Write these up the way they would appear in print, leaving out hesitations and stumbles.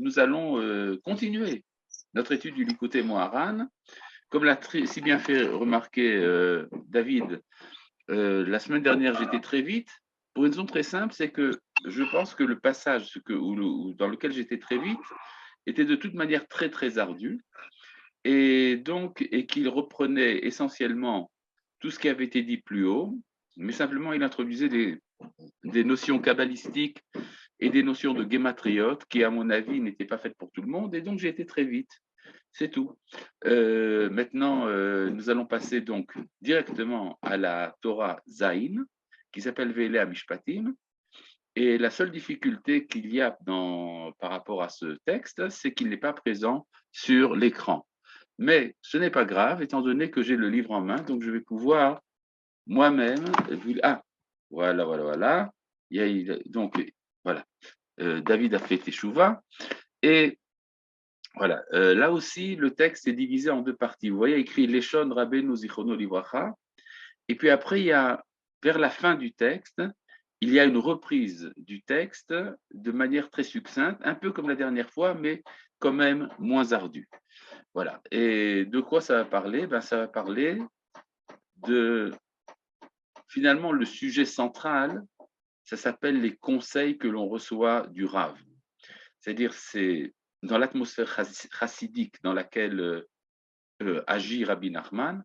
nous allons continuer notre étude du Likutei Moharan. Comme l'a si bien fait remarquer David, la semaine dernière, j'étais très vite. Pour une raison très simple, c'est que je pense que le passage dans lequel j'étais très vite était de toute manière très, très ardu. Et qu'il reprenait essentiellement tout ce qui avait été dit plus haut, mais simplement il introduisait des notions kabbalistiques et des notions de guématriote qui, à mon avis, n'étaient pas faites pour tout le monde, et donc j'ai été très vite. C'est tout. Maintenant, nous allons passer donc directement à la Torah Zayin, qui s'appelle Ve'elea Mishpatim. Et la seule difficulté qu'il y a par rapport à ce texte, c'est qu'il n'est pas présent sur l'écran. Mais ce n'est pas grave, étant donné que j'ai le livre en main, donc je vais pouvoir moi-même. Ah, voilà. Donc, voilà. David a fait Teshuvah. Et voilà, là aussi, le texte est divisé en deux parties. Vous voyez, écrit Leshon Rabbeinu Zichrono Livracha. Et puis après, vers la fin du texte, il y a une reprise du texte de manière très succincte, un peu comme la dernière fois, mais quand même moins ardue. Voilà. Et de quoi ça va parler? Ça va parler de, finalement, le sujet central, ça s'appelle les conseils que l'on reçoit du Rav. C'est-à-dire, c'est dans l'atmosphère chassidique dans laquelle agit Rabbi Nachman,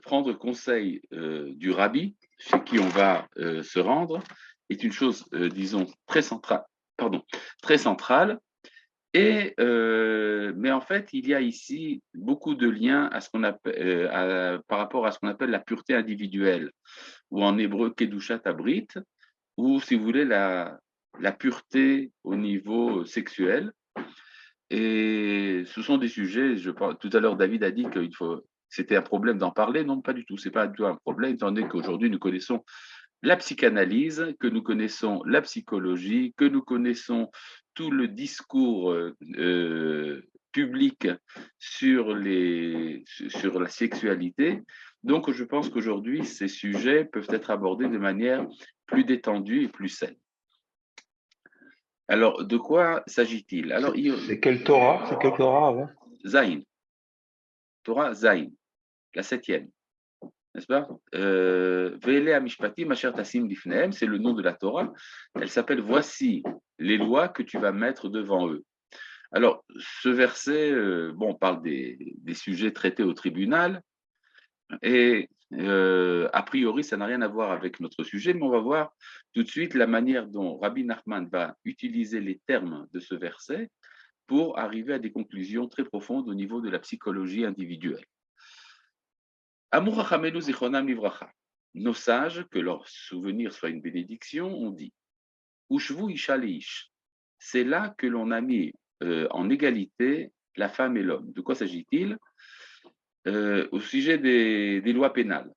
prendre conseil du Rabbi, chez qui on va se rendre, est une chose, disons, très centrale. Très centrale. Mais en fait, il y a ici beaucoup de liens par rapport à ce qu'on appelle la pureté individuelle, ou en hébreu Kedushat Abrit, ou si vous voulez la pureté au niveau sexuel. Et ce sont des sujets, tout à l'heure David a dit que c'était un problème d'en parler. Non, pas du tout, c'est pas du tout un problème, étant donné qu'aujourd'hui nous connaissons la psychanalyse, que nous connaissons la psychologie, que nous connaissons tout le discours public sur la sexualité. Donc, je pense qu'aujourd'hui, ces sujets peuvent être abordés de manière plus détendue et plus saine. Alors, de quoi s'agit-il? Alors, c'est quelle Torah? C'est quelle Torah avant? Zayin. Torah Zayin, la 7e. N'est-ce pas? Ve'elea mishpatim asher tasim lifnehem, c'est le nom de la Torah. Elle s'appelle Voici les lois que tu vas mettre devant eux. Alors, ce verset, parle des sujets traités au tribunal, et a priori, ça n'a rien à voir avec notre sujet, mais on va voir tout de suite la manière dont Rabbi Nachman va utiliser les termes de ce verset pour arriver à des conclusions très profondes au niveau de la psychologie individuelle. Amur Chachamenu Zichronam Livracha. Nos sages, que leur souvenir soit une bénédiction, ont dit Ushvu Isha Leish. C'est là que l'on a mis en égalité la femme et l'homme. De quoi s'agit-il? Au sujet des lois pénales.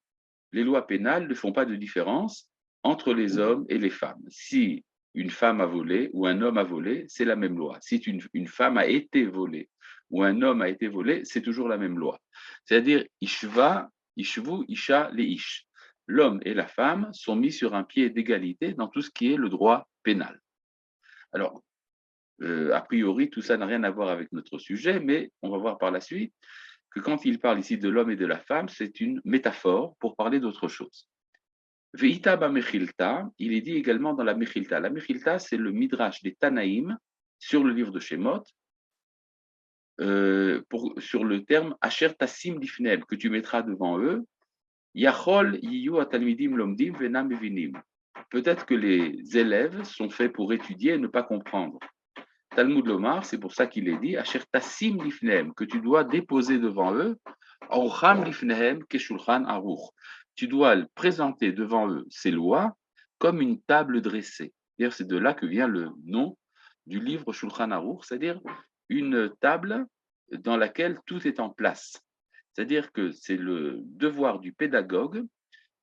Les lois pénales ne font pas de différence entre les hommes et les femmes. Si une femme a volé ou un homme a volé, c'est la même loi. Si une femme a été volée ou un homme a été volé, c'est toujours la même loi. C'est-à-dire, Ishvu, Isha, Leish. L'homme et la femme sont mis sur un pied d'égalité dans tout ce qui est le droit pénal. Alors, a priori, tout ça n'a rien à voir avec notre sujet, mais on va voir par la suite que quand il parle ici de l'homme et de la femme, c'est une métaphore pour parler d'autre chose. Ve'ita ba mechilta, il est dit également dans la mechilta. La mechilta, c'est le midrash des Tanaïm sur le livre de Shemot, sur le terme asher tasim lifnehem, que tu mettras devant eux. Yachol yiyu atalmidim lomdim venam mevinim. Peut-être que les élèves sont faits pour étudier et ne pas comprendre. Talmud Lomar, c'est pour ça qu'il est dit asher tasim lifnehem, que tu dois déposer devant eux, orcham lifnehem keshulchan aruch. Tu dois présenter devant eux ces lois comme une table dressée. D'ailleurs, c'est de là que vient le nom du livre Shulchan Aruch, c'est-à-dire une table dans laquelle tout est en place. C'est-à-dire que c'est le devoir du pédagogue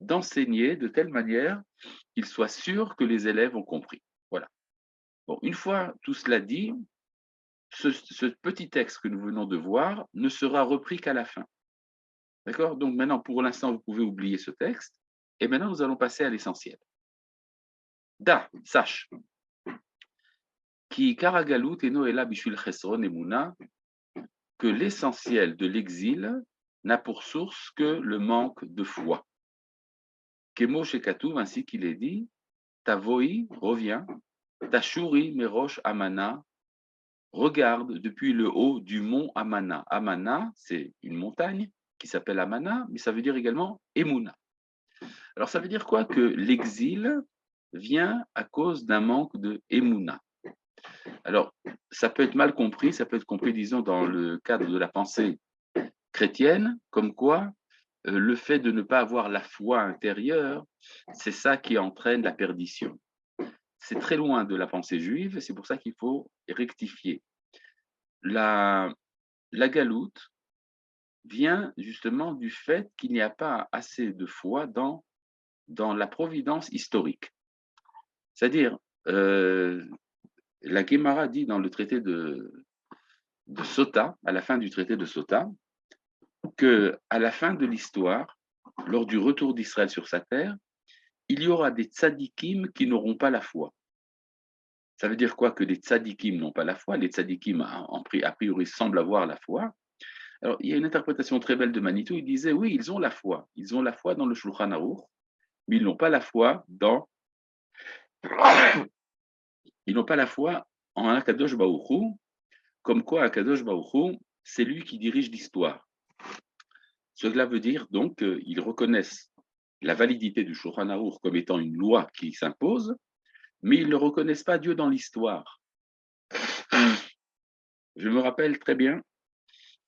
d'enseigner de telle manière qu'il soit sûr que les élèves ont compris. Voilà. Bon, une fois tout cela dit, ce petit texte que nous venons de voir ne sera repris qu'à la fin. D'accord? Donc maintenant, pour l'instant, vous pouvez oublier ce texte. Et maintenant, nous allons passer à l'essentiel. Sache. Ki karagalut eno ela bishvil chesron emuna, que l'essentiel de l'exil n'a pour source que le manque de foi. Kemo shekatuv, ainsi qu'il est dit, Tavoi revient, Tashuri merosh amana, regarde depuis le haut du mont Amana. Amana, c'est une montagne qui s'appelle Amana, mais ça veut dire également Emuna. Alors ça veut dire quoi? Que l'exil vient à cause d'un manque de Emuna. Alors, ça peut être mal compris, ça peut être compris, disons, dans le cadre de la pensée chrétienne, comme quoi le fait de ne pas avoir la foi intérieure, c'est ça qui entraîne la perdition. C'est très loin de la pensée juive, et c'est pour ça qu'il faut rectifier. La galoute vient justement du fait qu'il n'y a pas assez de foi dans la providence historique. C'est-à-dire, la Guémara dit dans le traité de Sota, à la fin du traité de Sota, que à la fin de l'histoire, lors du retour d'Israël sur sa terre, il y aura des tzadikim qui n'auront pas la foi. Ça veut dire quoi? Que les tzadikim n'ont pas la foi. Les tzadikim, a priori, semblent avoir la foi. Alors, il y a une interprétation très belle de Manitou. Il disait, oui, ils ont la foi. Ils ont la foi dans le Shulchan Aruch, mais ils n'ont pas la foi dans... Ils n'ont pas la foi en Akadosh Baruch Hu, comme quoi Akadosh Baruch Hu, c'est lui qui dirige l'histoire. Cela veut dire donc qu'ils reconnaissent la validité du Shulchan Aruch comme étant une loi qui s'impose, mais ils ne reconnaissent pas Dieu dans l'histoire. Je me rappelle très bien,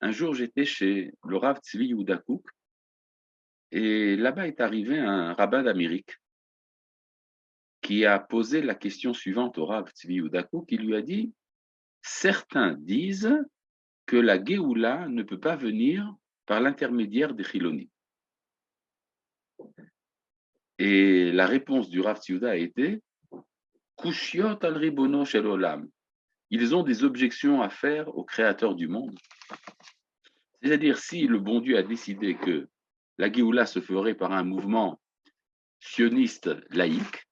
un jour j'étais chez le Rav Tzvi Yehuda Kook, et là-bas est arrivé un rabbin d'Amérique qui a posé la question suivante au Rav Tzvi Yehuda Kook, qui lui a dit « Certains disent que la Géoula ne peut pas venir par l'intermédiaire des Chilonim. » Et la réponse du Rav Tzviuda a été Kushiot al ribono shel olam. Ils ont des objections à faire au créateur du monde. C'est-à-dire, si le bon Dieu a décidé que la Géoula se ferait par un mouvement sioniste laïque,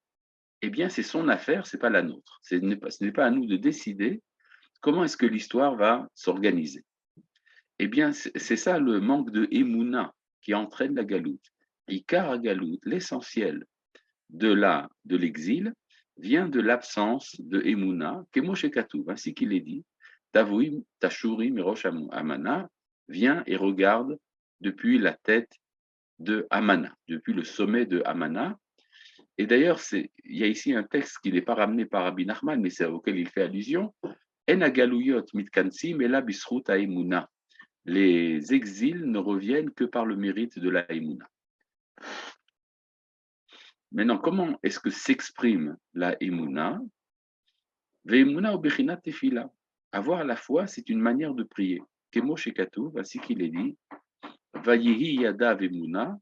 eh bien, c'est son affaire, ce n'est pas la nôtre. Ce n'est pas à nous de décider comment est-ce que l'histoire va s'organiser. Eh bien, c'est ça le manque de Emouna qui entraîne la galoute. Ikar galoute, l'essentiel de l'exil, vient de l'absence de Emouna, Kemoshe Katouv, ainsi qu'il est dit, Tavouim, Tashuri, Mirosh Amana, vient et regarde depuis la tête de Amana, depuis le sommet de Amana. Et d'ailleurs, il y a ici un texte qui n'est pas ramené par Rabbi Nachman, mais c'est auquel il fait allusion. En agaluyot mitkansim ela bisrut haemuna. Les exils ne reviennent que par le mérite de la Emouna. Maintenant, comment est-ce que s'exprime la Emouna? Ve'emuna ou bechinat tefila. Avoir la foi, c'est une manière de prier. Kemo shekatuv, ainsi qu'il est dit, vayehi yada ve'emuna,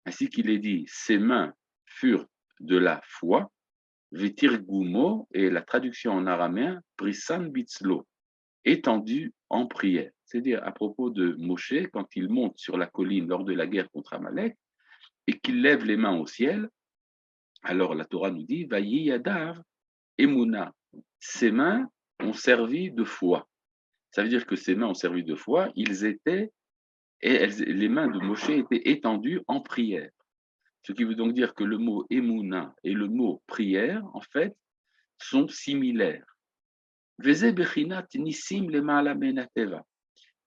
ainsi qu'il est dit, ses mains furent de la foi, ve'tirgumo, et la traduction en araméen, brisan bitzlo, étendu en prière. C'est-à-dire à propos de Moshe, quand il monte sur la colline lors de la guerre contre Amalek, et qu'il lève les mains au ciel, alors la Torah nous dit, Vayi yadav emuna, ses mains ont servi de foi. Ça veut dire que ses mains ont servi de foi, les mains de Moshe étaient étendues en prière. Ce qui veut donc dire que le mot emuna et le mot prière, en fait, sont similaires. Veze bechinat nisim lema'ala menateva.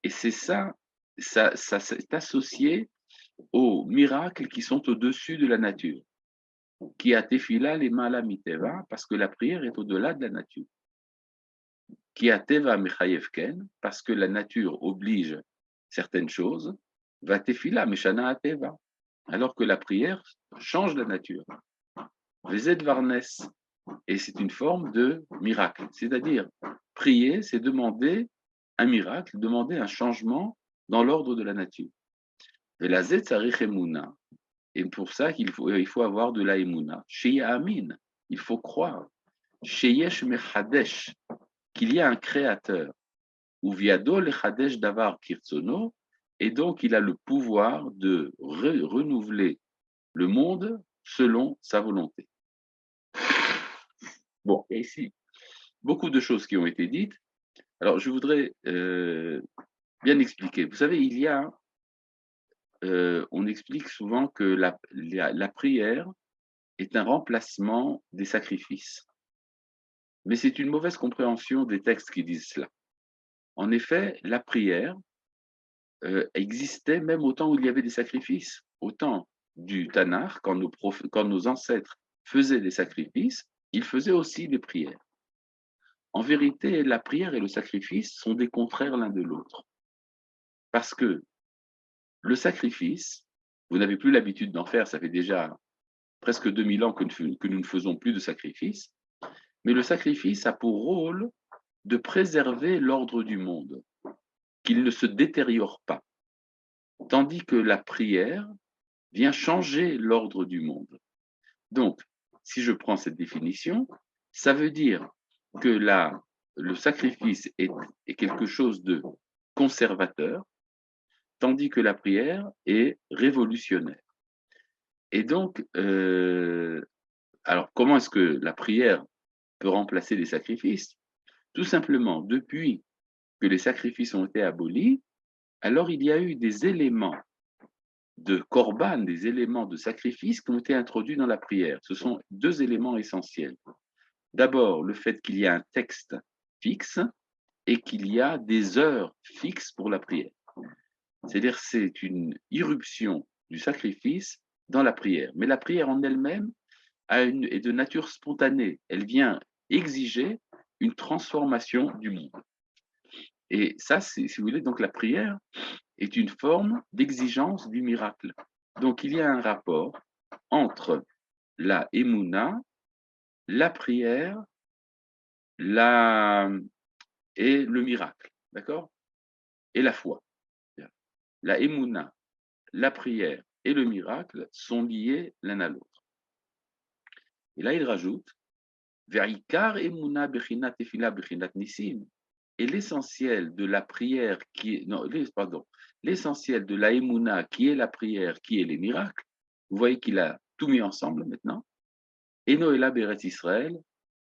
Et c'est ça c'est associé aux miracles qui sont au-dessus de la nature. Qui a tefila les malamiteva, parce que la prière est au-delà de la nature. Qui a teva mechayevken, parce que la nature oblige certaines choses. Va tefila meshana ateva, alors que la prière change la nature. Vezed varnes, et c'est une forme de miracle. C'est-à-dire, prier, c'est demander un miracle, demander un changement dans l'ordre de la nature. Velazet tzarich emuna. Et pour ça, il faut avoir de la emuna. Sheya amin, il faut croire. Sheyesh mechadesh, qu'il y a un créateur. Ou viado lechadesh davar kirtsono, et donc il a le pouvoir de renouveler le monde selon sa volonté. Bon, et ici, beaucoup de choses qui ont été dites. Alors, je voudrais bien expliquer. Vous savez, on explique souvent que la prière est un remplacement des sacrifices. Mais c'est une mauvaise compréhension des textes qui disent cela. En effet, la prière existait même au temps où il y avait des sacrifices. Au temps du Tanakh, quand nos ancêtres faisaient des sacrifices, ils faisaient aussi des prières. En vérité, la prière et le sacrifice sont des contraires l'un de l'autre. Parce que le sacrifice, vous n'avez plus l'habitude d'en faire, ça fait déjà presque 2000 ans que nous ne faisons plus de sacrifice, mais le sacrifice a pour rôle de préserver l'ordre du monde, qu'il ne se détériore pas, tandis que la prière vient changer l'ordre du monde. Donc, si je prends cette définition, ça veut dire que le sacrifice est quelque chose de conservateur, tandis que la prière est révolutionnaire. Et donc, alors comment est-ce que la prière peut remplacer les sacrifices? Tout simplement, depuis que les sacrifices ont été abolis, alors il y a eu des éléments de korban, des éléments de sacrifice qui ont été introduits dans la prière. Ce sont deux éléments essentiels. D'abord, le fait qu'il y a un texte fixe et qu'il y a des heures fixes pour la prière. C'est-à-dire c'est une irruption du sacrifice dans la prière. Mais la prière en elle-même est de nature spontanée. Elle vient exiger une transformation du monde. Et ça, si vous voulez, donc la prière est une forme d'exigence du miracle. Donc il y a un rapport entre la émouna, la prière et le miracle, d'accord? Et la foi. La émouna, la prière et le miracle sont liés l'un à l'autre. Et là, il rajoute Ve'ikar emuna bechinat tefila bechinat nisim. Et l'essentiel de la prière l'essentiel de la émouna qui est la prière, qui est les miracles, vous voyez qu'il a tout mis ensemble maintenant. Et Noéla Beret Israël,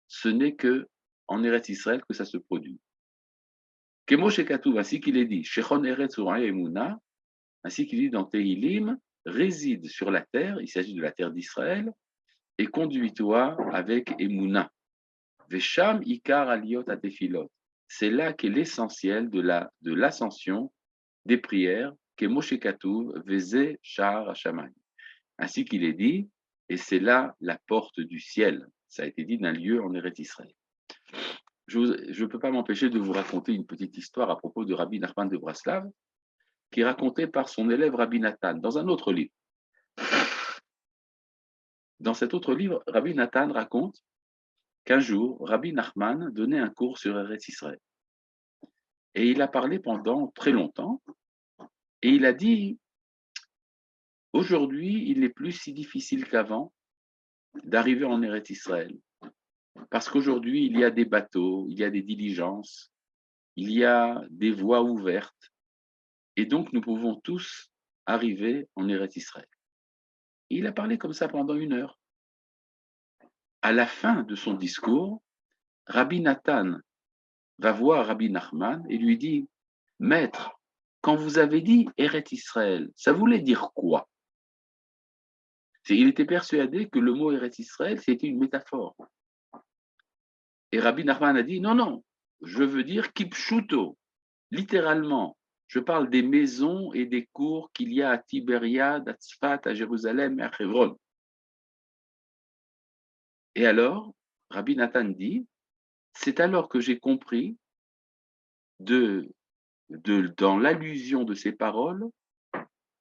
ce n'est que en Eretz Israël que ça se produit. Kemo Shekatuv, ainsi qu'il est dit, Shechon Eretz Ura Emuna, ainsi qu'il dit dans Tehilim, réside sur la terre, il s'agit de la terre d'Israël, et conduis-toi avec Emuna. Vesham Ikar Aliot Atefilot. C'est là qu'est l'essentiel de l'ascension des prières, Kemo Shekatuv, Veze Shar Hashamayim. Ainsi qu'il est dit, et c'est là la porte du ciel. Ça a été dit d'un lieu en Eretz Israël. Je ne peux pas m'empêcher de vous raconter une petite histoire à propos de Rabbi Nachman de Braslav, qui est racontée par son élève Rabbi Nathan dans un autre livre. Dans cet autre livre, Rabbi Nathan raconte qu'un jour, Rabbi Nachman donnait un cours sur Eretz Israël. Et il a parlé pendant très longtemps, et il a dit, aujourd'hui, il n'est plus si difficile qu'avant d'arriver en Eretz Israël. Parce qu'aujourd'hui, il y a des bateaux, il y a des diligences, il y a des voies ouvertes, et donc nous pouvons tous arriver en Eretz Israël. Et il a parlé comme ça pendant 1 heure. À la fin de son discours, Rabbi Nathan va voir Rabbi Nachman et lui dit, Maître, quand vous avez dit Eretz Israël, ça voulait dire quoi? Il était persuadé que le mot Eretz Israël, c'était une métaphore. Et Rabbi Nachman a dit, non, non, je veux dire Kipshuto, littéralement. Je parle des maisons et des cours qu'il y a à Tibériade, à Tzfat, à Jérusalem et à Hebron. Et alors, Rabbi Nathan dit, c'est alors que j'ai compris dans l'allusion de ces paroles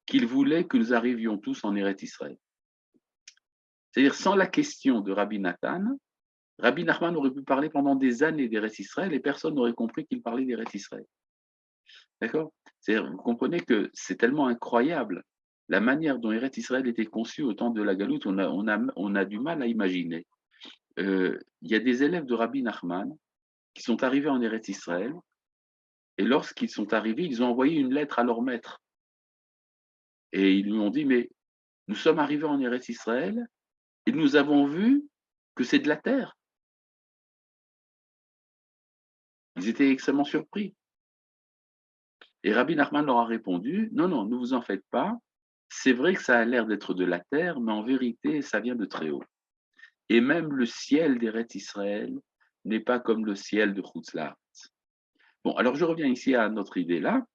qu'il voulait que nous arrivions tous en Eretz Israël. C'est-à-dire, sans la question de Rabbi Nathan, Rabbi Nachman aurait pu parler pendant des années d'Eretz Israël et personne n'aurait compris qu'il parlait d'Eretz Israël. D'accord? C'est-à-dire, vous comprenez que c'est tellement incroyable la manière dont Eretz Israël était conçu au temps de la Galoute, on a du mal à imaginer. Il y a des élèves de Rabbi Nachman qui sont arrivés en Eretz Israël et lorsqu'ils sont arrivés, ils ont envoyé une lettre à leur maître. Et ils lui ont dit, mais nous sommes arrivés en Eretz Israël et nous avons vu que c'est de la terre. Ils étaient extrêmement surpris. Et Rabbi Nachman leur a répondu, non, non, ne vous en faites pas. C'est vrai que ça a l'air d'être de la terre, mais en vérité, ça vient de très haut. Et même le ciel d'Eretz Israël n'est pas comme le ciel de Chutzlar. Bon, alors je reviens ici à notre idée là,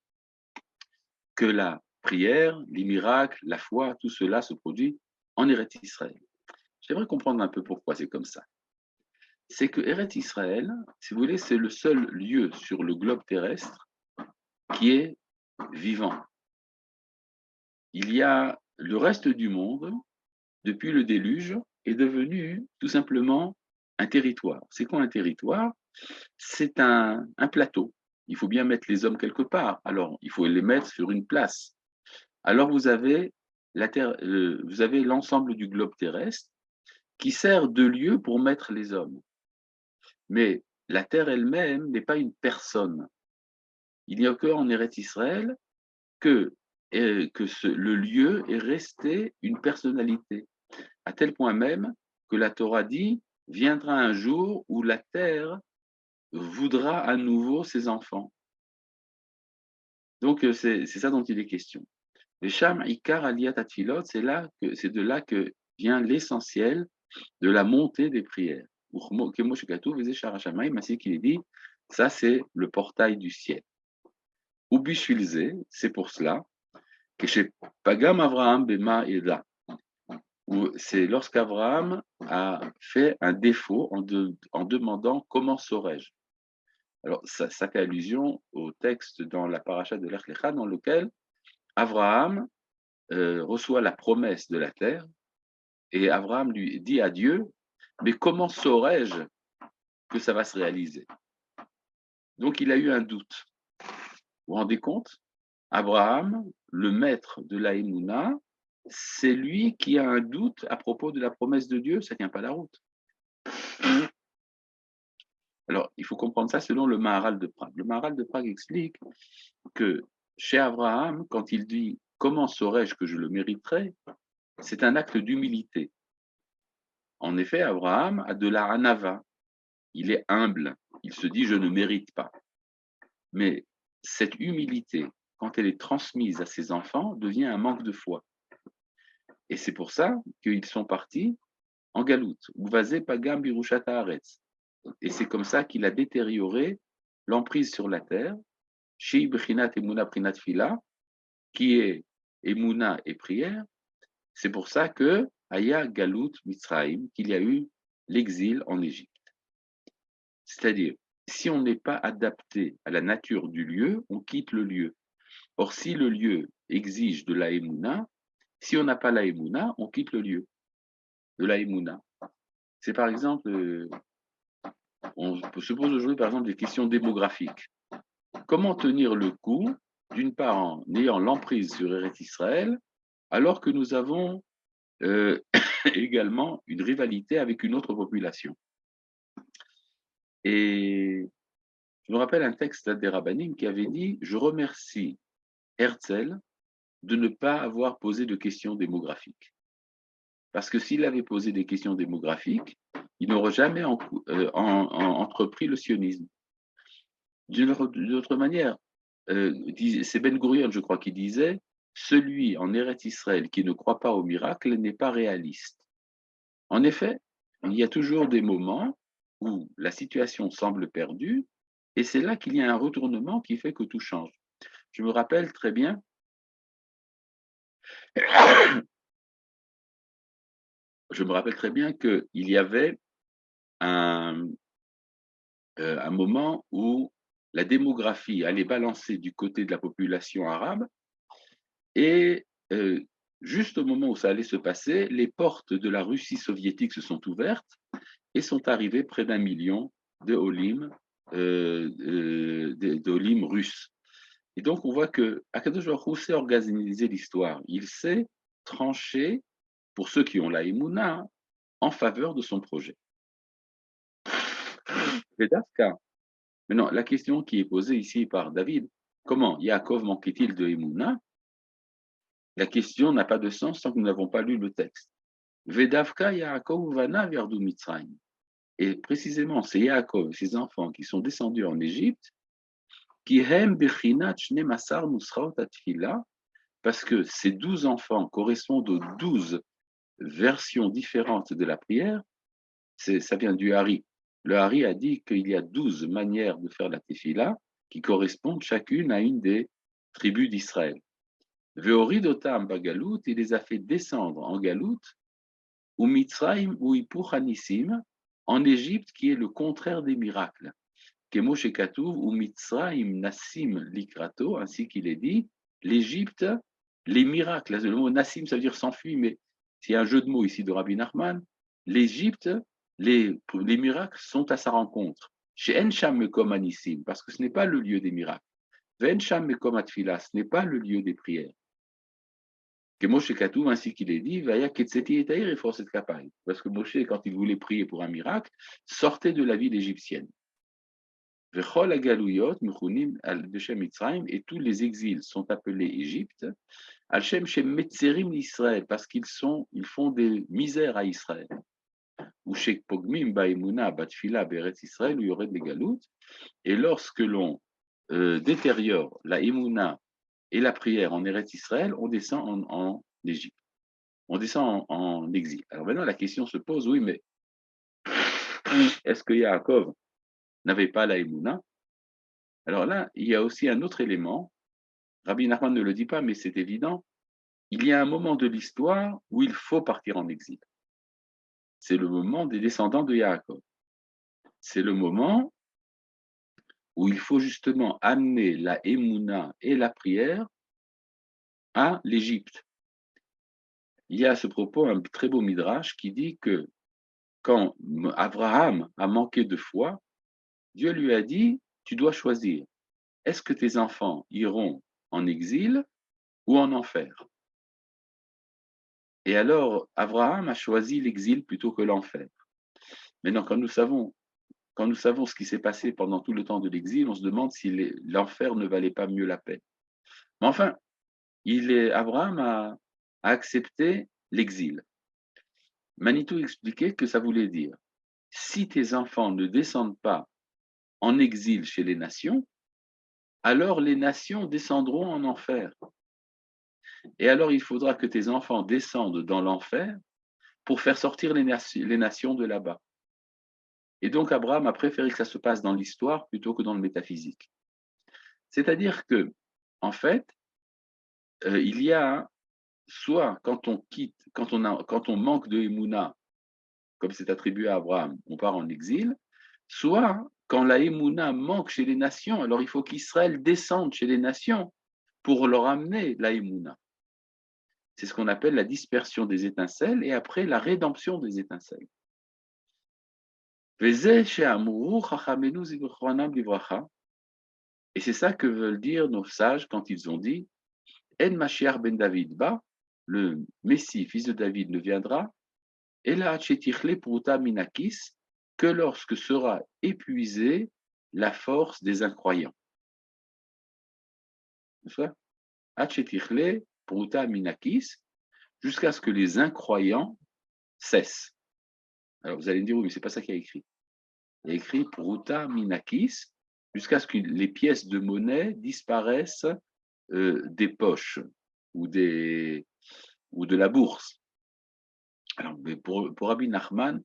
que la prière, les miracles, la foi, tout cela se produit en Eretz Israël. J'aimerais comprendre un peu pourquoi c'est comme ça. C'est que Eretz Israël, si vous voulez, c'est le seul lieu sur le globe terrestre qui est vivant. Il y a le reste du monde, depuis le déluge, est devenu tout simplement un territoire. C'est quoi un territoire? C'est un plateau. Il faut bien mettre les hommes quelque part. Alors, il faut les mettre sur une place. Alors, vous avez la terre, vous avez l'ensemble du globe terrestre qui sert de lieu pour mettre les hommes. Mais la terre elle-même n'est pas une personne. Il n'y a qu'en Eretz Israël que, le lieu est resté une personnalité, à tel point même que la Torah dit, viendra un jour où la terre voudra à nouveau ses enfants. Donc c'est ça dont il est question. Le Sham Ikar Aliyat Atfilot, c'est de là que vient l'essentiel de la montée des prières. Ainsi qu'il est dit, ça c'est le portail du ciel. Ou Bishvilze, c'est pour cela que chez Pagam Avraham Bema Eda, c'est lorsqu'Abraham a fait un défaut en demandant comment saurais-je. Alors, ça fait allusion au texte dans la paracha de l'Ech Lecha, dans lequel Abraham reçoit la promesse de la terre, et Abraham lui dit à Dieu, mais comment saurais-je que ça va se réaliser? Donc, il a eu un doute. Vous vous rendez compte? Abraham, le maître de la Emouna, c'est lui qui a un doute à propos de la promesse de Dieu, ça ne tient pas la route. Alors, il faut comprendre ça selon le Maharal de Prague. Le Maharal de Prague explique que chez Abraham, quand il dit « Comment saurais-je que je le mériterais ?» c'est un acte d'humilité. En effet, Abraham a de la hanava. Il est humble. Il se dit « Je ne mérite pas ». Mais cette humilité, quand elle est transmise à ses enfants, devient un manque de foi. Et c'est pour ça qu'ils sont partis en galoute. Uvazé pagam birushata haaretz. Et c'est comme ça qu'il a détérioré l'emprise sur la terre, Shei bechinat emuna prinat fila, qui est emuna et prière. C'est pour ça que Aya Galut Mitzrayim, qu'il y a eu l'exil en Égypte. C'est-à-dire, si on n'est pas adapté à la nature du lieu, on quitte le lieu. Or, si le lieu exige de la emuna, si on n'a pas la emuna, on quitte le lieu de la emuna. C'est par exemple, on se pose aujourd'hui par exemple des questions démographiques. Comment tenir le coup, d'une part en ayant l'emprise sur Eretz Israël, alors que nous avons également une rivalité avec une autre population. Et je me rappelle un texte des Rabbanim qui avait dit « Je remercie Herzl de ne pas avoir posé de questions démographiques. Parce que s'il avait posé des questions démographiques, il n'aurait jamais entrepris le sionisme. D'une autre manière, c'est Ben Gurion, je crois, qui disait « Celui en Eretz Israël qui ne croit pas au miracle n'est pas réaliste. » En effet, il y a toujours des moments où la situation semble perdue, et c'est là qu'il y a un retournement qui fait que tout change. Je me rappelle très bien, qu'il y avait un moment où la démographie allait balancer du côté de la population arabe, et juste au moment où ça allait se passer, les portes de la Russie soviétique se sont ouvertes et sont arrivés près d'1 million de Olim, russes. Et donc, on voit que Akadosh Baruch Hu sait organiser l'histoire. Il sait trancher, pour ceux qui ont la Emouna, en faveur de son projet. Maintenant, la question qui est posée ici par David, comment Yaakov manquait-il de Emouna? La question n'a pas de sens tant que nous n'avons pas lu le texte. Vedavka Yaakov vana verdu Mitzrayim. Et précisément, c'est Yaakov, ses enfants qui sont descendus en Égypte, qui hem bechinat shne masar nusraot atfila, parce que ces 12 enfants correspondent aux 12 versions différentes de la prière. Ça vient du Hari. Le Hari a dit qu'il y a 12 manières de faire la tefila qui correspondent chacune à une des tribus d'Israël. Veoridotam bagalout, il les a fait descendre en galout, ou Mitzrayim ou Hipuchanissim, en Égypte, qui est le contraire des miracles. Kemo Shekatuv ou Mitzrayim Nassim Likrato, ainsi qu'il est dit, l'Égypte, les miracles. Le mot Nassim, ça veut dire s'enfuir, mais s'il y a un jeu de mots ici de Rabbi Nachman, l'Égypte, les miracles sont à sa rencontre. Chez Ensham Mekom Anissim, parce que ce n'est pas le lieu des miracles. Vensham Mekom Atfila, ce n'est pas le lieu des prières. Que Moshe Katoum, ainsi qu'il est dit, Vaya Ketseti et Taïr et Forcet Kapai. Parce que Moshe, quand il voulait prier pour un miracle, sortait de la ville égyptienne. Vechol Agalouyot, Mechunim, Al-Deshem Mitzrayim, et tous les exils sont appelés Égypte, Al-Shem Shem Metzerim l'Israël, parce qu'ils font des misères à Israël. Ou Shek Pogmim, Baimuna, Batfila, Beretz Israël, où il y aurait des galoutes. Et lorsque l'on détériore la Imuna et la prière en Eretz Israël, on descend en Égypte. On descend en exil. Alors maintenant, la question se pose, oui, mais est-ce que Yaakov n'avait pas la Emouna? Alors là, il y a aussi un autre élément. Rabbi Nachman ne le dit pas, mais c'est évident. Il y a un moment de l'histoire où il faut partir en exil. C'est le moment des descendants de Yaakov. C'est le moment où il faut justement amener la Emouna et la prière à l'Égypte. Il y a à ce propos un très beau midrash qui dit que quand Abraham a manqué de foi, Dieu lui a dit, tu dois choisir. Est-ce que tes enfants iront en exil ou en enfer? Et alors, Abraham a choisi l'exil plutôt que l'enfer. Maintenant, quand nous savons ce qui s'est passé pendant tout le temps de l'exil, on se demande si l'enfer ne valait pas mieux la paix. Mais enfin, Abraham a accepté l'exil. Manitou expliquait que ça voulait dire, si tes enfants ne descendent pas en exil chez les nations, alors les nations descendront en enfer. Et alors il faudra que tes enfants descendent dans l'enfer pour faire sortir les nations de là-bas. Et donc Abraham a préféré que ça se passe dans l'histoire plutôt que dans le métaphysique. C'est-à-dire que, en fait, il y a soit quand on quitte, quand on manque de Emouna, comme c'est attribué à Abraham, on part en exil, soit quand la Emouna manque chez les nations, alors il faut qu'Israël descende chez les nations pour leur amener la Emouna. C'est ce qu'on appelle la dispersion des étincelles et après la rédemption des étincelles. Et c'est ça que veulent dire nos sages quand ils ont dit En Mashiach ben David ba, le Messie, fils de David, ne viendra, et la Hachetichle Pruta Minakis, que lorsque sera épuisée la force des incroyants. Hachetichle Pruta Minakis, jusqu'à ce que les incroyants cessent. Alors vous allez me dire, oui, mais c'est pas ça qu'il y a écrit. Il y a écrit Pruta Minakis, jusqu'à ce que les pièces de monnaie disparaissent des poches ou de la bourse. Alors, mais pour Rabbi Nachman,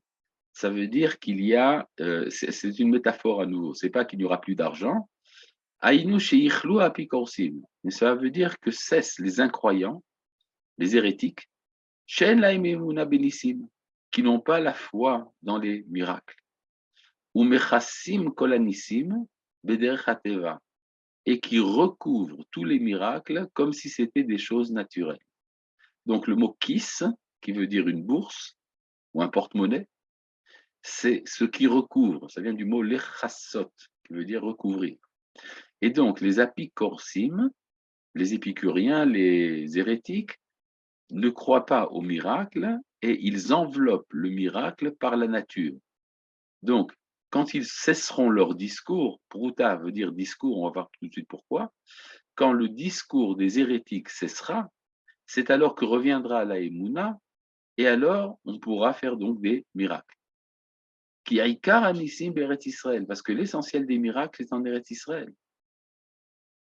ça veut dire qu'il y a, c'est une métaphore à nouveau, c'est pas qu'il n'y aura plus d'argent. Aïnou sheichlu apikorsim, mais ça veut dire que cessent les incroyants, les hérétiques, shen laim emuna benissim, qui n'ont pas la foi dans les miracles. Ou mechassim kolanissim bederech hateva, et qui recouvrent tous les miracles comme si c'était des choses naturelles. Donc le mot kis, qui veut dire une bourse ou un porte-monnaie, c'est ce qui recouvre, ça vient du mot lechassot, qui veut dire recouvrir. Et donc les apikorsim, les épicuriens, les hérétiques, ne croient pas au miracle et ils enveloppent le miracle par la nature. Donc, quand ils cesseront leur discours, pruta veut dire discours, on va voir tout de suite pourquoi, quand le discours des hérétiques cessera, c'est alors que reviendra la Emouna, et alors on pourra faire donc des miracles. Qui Aïkar Anissim Beret Israël, parce que l'essentiel des miracles est en Eretz Israël.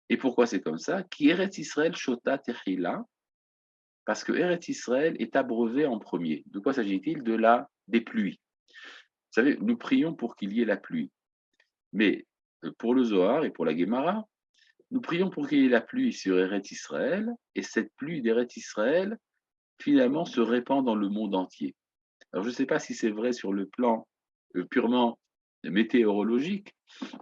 Et pourquoi c'est comme ça? Qui Eretz Israël Shota Techila, parce que Eretz Israël est abreuvé en premier. De quoi s'agit-il? Des pluies. Vous savez, nous prions pour qu'il y ait la pluie. Mais pour le Zohar et pour la Gemara, nous prions pour qu'il y ait la pluie sur Eretz Israël, et cette pluie d'Eretz Israël, finalement, se répand dans le monde entier. Alors, je ne sais pas si c'est vrai sur le plan purement météorologique,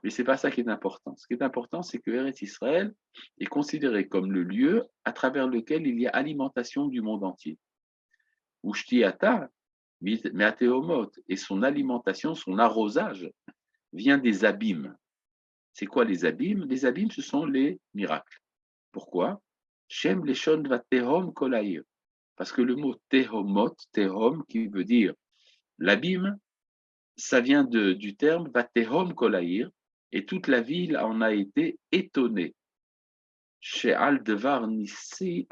mais ce n'est pas ça qui est important. Ce qui est important, c'est que Eretz Israël est considéré comme le lieu à travers lequel il y a alimentation du monde entier. Ushtiata, Meateomot, et son alimentation, son arrosage, vient des abîmes. C'est quoi les abîmes? Les abîmes, ce sont les miracles. Pourquoi? Shem leshon va tehom kolaïr. Parce que le mot tehomot, tehom, qui veut dire l'abîme, ça vient du terme va tehom kolaïr, et toute la ville en a été étonnée. Chez al-davar nisit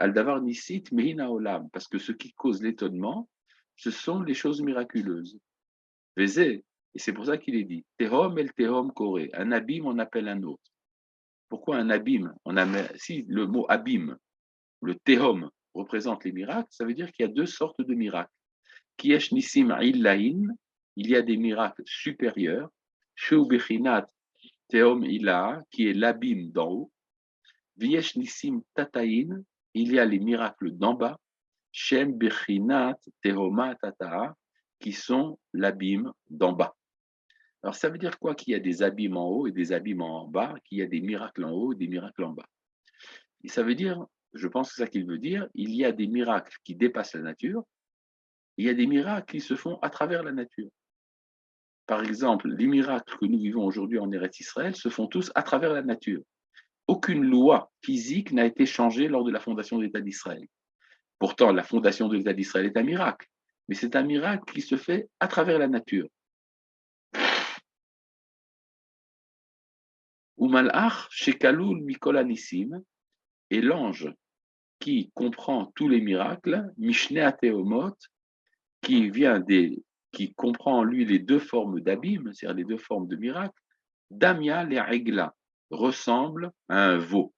mehina olam, parce que ce qui cause l'étonnement, ce sont les choses miraculeuses. Vezé, et c'est pour ça qu'il est dit tehom el tehom koré, un abîme on appelle un autre. Pourquoi un abîme? Si le mot abîme, le tehom, représente les miracles, ça veut dire qu'il y a deux sortes de miracles. Kiesh nisim illahin, il y a des miracles supérieurs. Shu bechinat tehom illa, qui est l'abîme d'en haut. Viesh nisim tataïn, il y a les miracles d'en bas. Shem bechinat tehoma tata'a, qui sont l'abîme d'en bas. Alors, ça veut dire quoi? Qu'il y a des abîmes en haut et des abîmes en bas, qu'il y a des miracles en haut et des miracles en bas. Et ça veut dire, je pense que c'est ça qu'il veut dire, il y a des miracles qui dépassent la nature, il y a des miracles qui se font à travers la nature. Par exemple, les miracles que nous vivons aujourd'hui en Eretz Israël se font tous à travers la nature. Aucune loi physique n'a été changée lors de la fondation de l'État d'Israël. Pourtant, la fondation de l'État d'Israël est un miracle, mais c'est un miracle qui se fait à travers la nature. Umalach shekalul mikol anissim, et l'ange qui comprend tous les miracles, Mishneh Ateomot, qui comprend en lui les deux formes d'abîme, c'est-à-dire les deux formes de miracles, Damia les Egla, ressemble à un veau.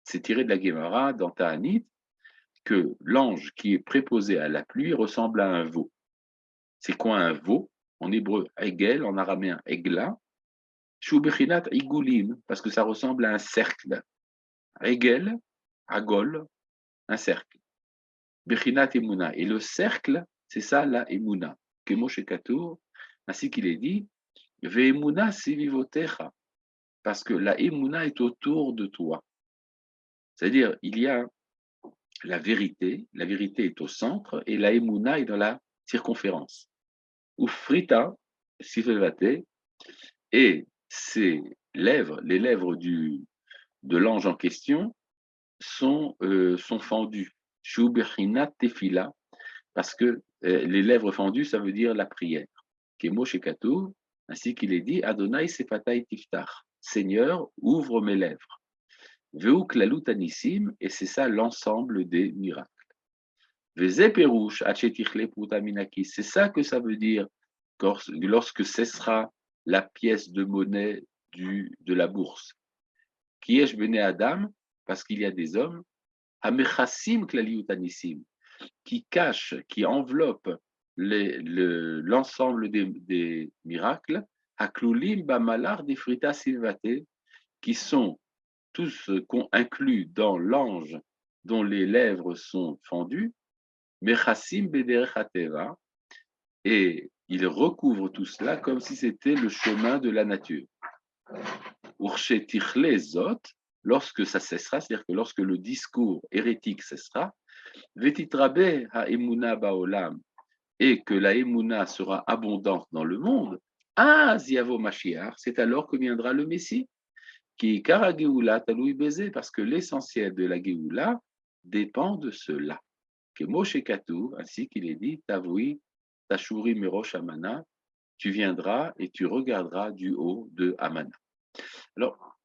C'est tiré de la Gemara dans Ta'anit que l'ange qui est préposé à la pluie ressemble à un veau. C'est quoi un veau? En hébreu, Egel, en araméen, Egla. Shubechinat Igulim, parce que ça ressemble à un cercle. Egel, Agol, un cercle. Bechinat Emuna. Et le cercle, c'est ça la Emuna. Kemo Shekatur, ainsi qu'il est dit, Ve'emuna sivivotecha, parce que la Emuna est autour de toi. C'est-à-dire, il y a la vérité est au centre, et la Emuna est dans la circonférence. Ufrita, sivevate, et ses lèvres, les lèvres de l'ange en question, sont fendues. Shubechinat tefila, parce que les lèvres fendues, ça veut dire la prière. Kemo Shekatur, ainsi qu'il est dit, Adonai sefatay tiftach, Seigneur, ouvre mes lèvres. Veuk lalut anissim, et c'est ça l'ensemble des miracles. Veze perush achetichle putaminaki, c'est ça que ça veut dire lorsque cessera la pièce de monnaie de la bourse. Kiesh bene Adam, parce qu'il y a des hommes, amechassim klaliut anissim, qui cache, qui enveloppe l'ensemble des miracles, Haklulim Bamalar des Frita Silvate, qui sont tous inclus dans l'ange dont les lèvres sont fendues, Mechassim Bederechateva, et il recouvre tout cela comme si c'était le chemin de la nature. Urchetichle Zot, lorsque ça cessera, c'est-à-dire que lorsque le discours hérétique cessera, Vetitrabe ha-emuna baolam, et que la emuna sera abondante dans le monde, Ziavo Mashiach, c'est alors que viendra le Messie, qui kara geoula taloui baiser, parce que l'essentiel de la geoula dépend de cela. Que Moshe Katou, ainsi qu'il est dit, Tavoui, Tashuri Merosh Amana, tu viendras et tu regarderas du haut de Amana. Alors,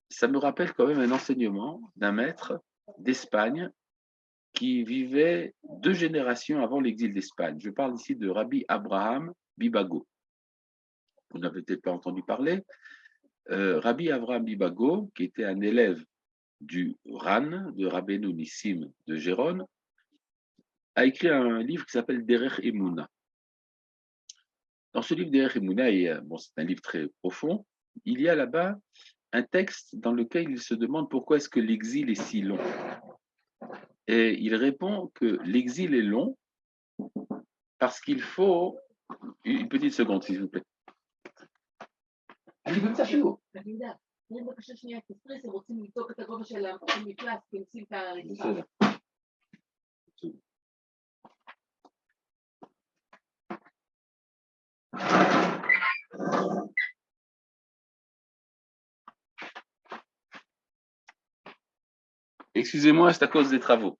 ça me rappelle quand même un enseignement d'un maître d'Espagne qui vivait 2 générations avant l'exil d'Espagne. Je parle ici de Rabbi Abraham Bibago. Vous n'avez peut-être pas entendu parler. Rabbi Avraham Bibago, qui était un élève du RAN, de Rabbeinu Nissim de Gérone, a écrit un livre qui s'appelle Derech Emouna. Dans ce livre Derech Emouna, bon, c'est un livre très profond, il y a là-bas un texte dans lequel il se demande pourquoi est-ce que l'exil est si long. Et il répond que l'exil est long parce qu'il faut... Une petite seconde, s'il vous plaît. אני באמצע שיעור. תראי בבקשה שנייה, תספרי, הם רוצים לבדוק את הגובה של המפלס, כי הם עושים את הרצפה. Excusez-moi, c'est à cause des travaux.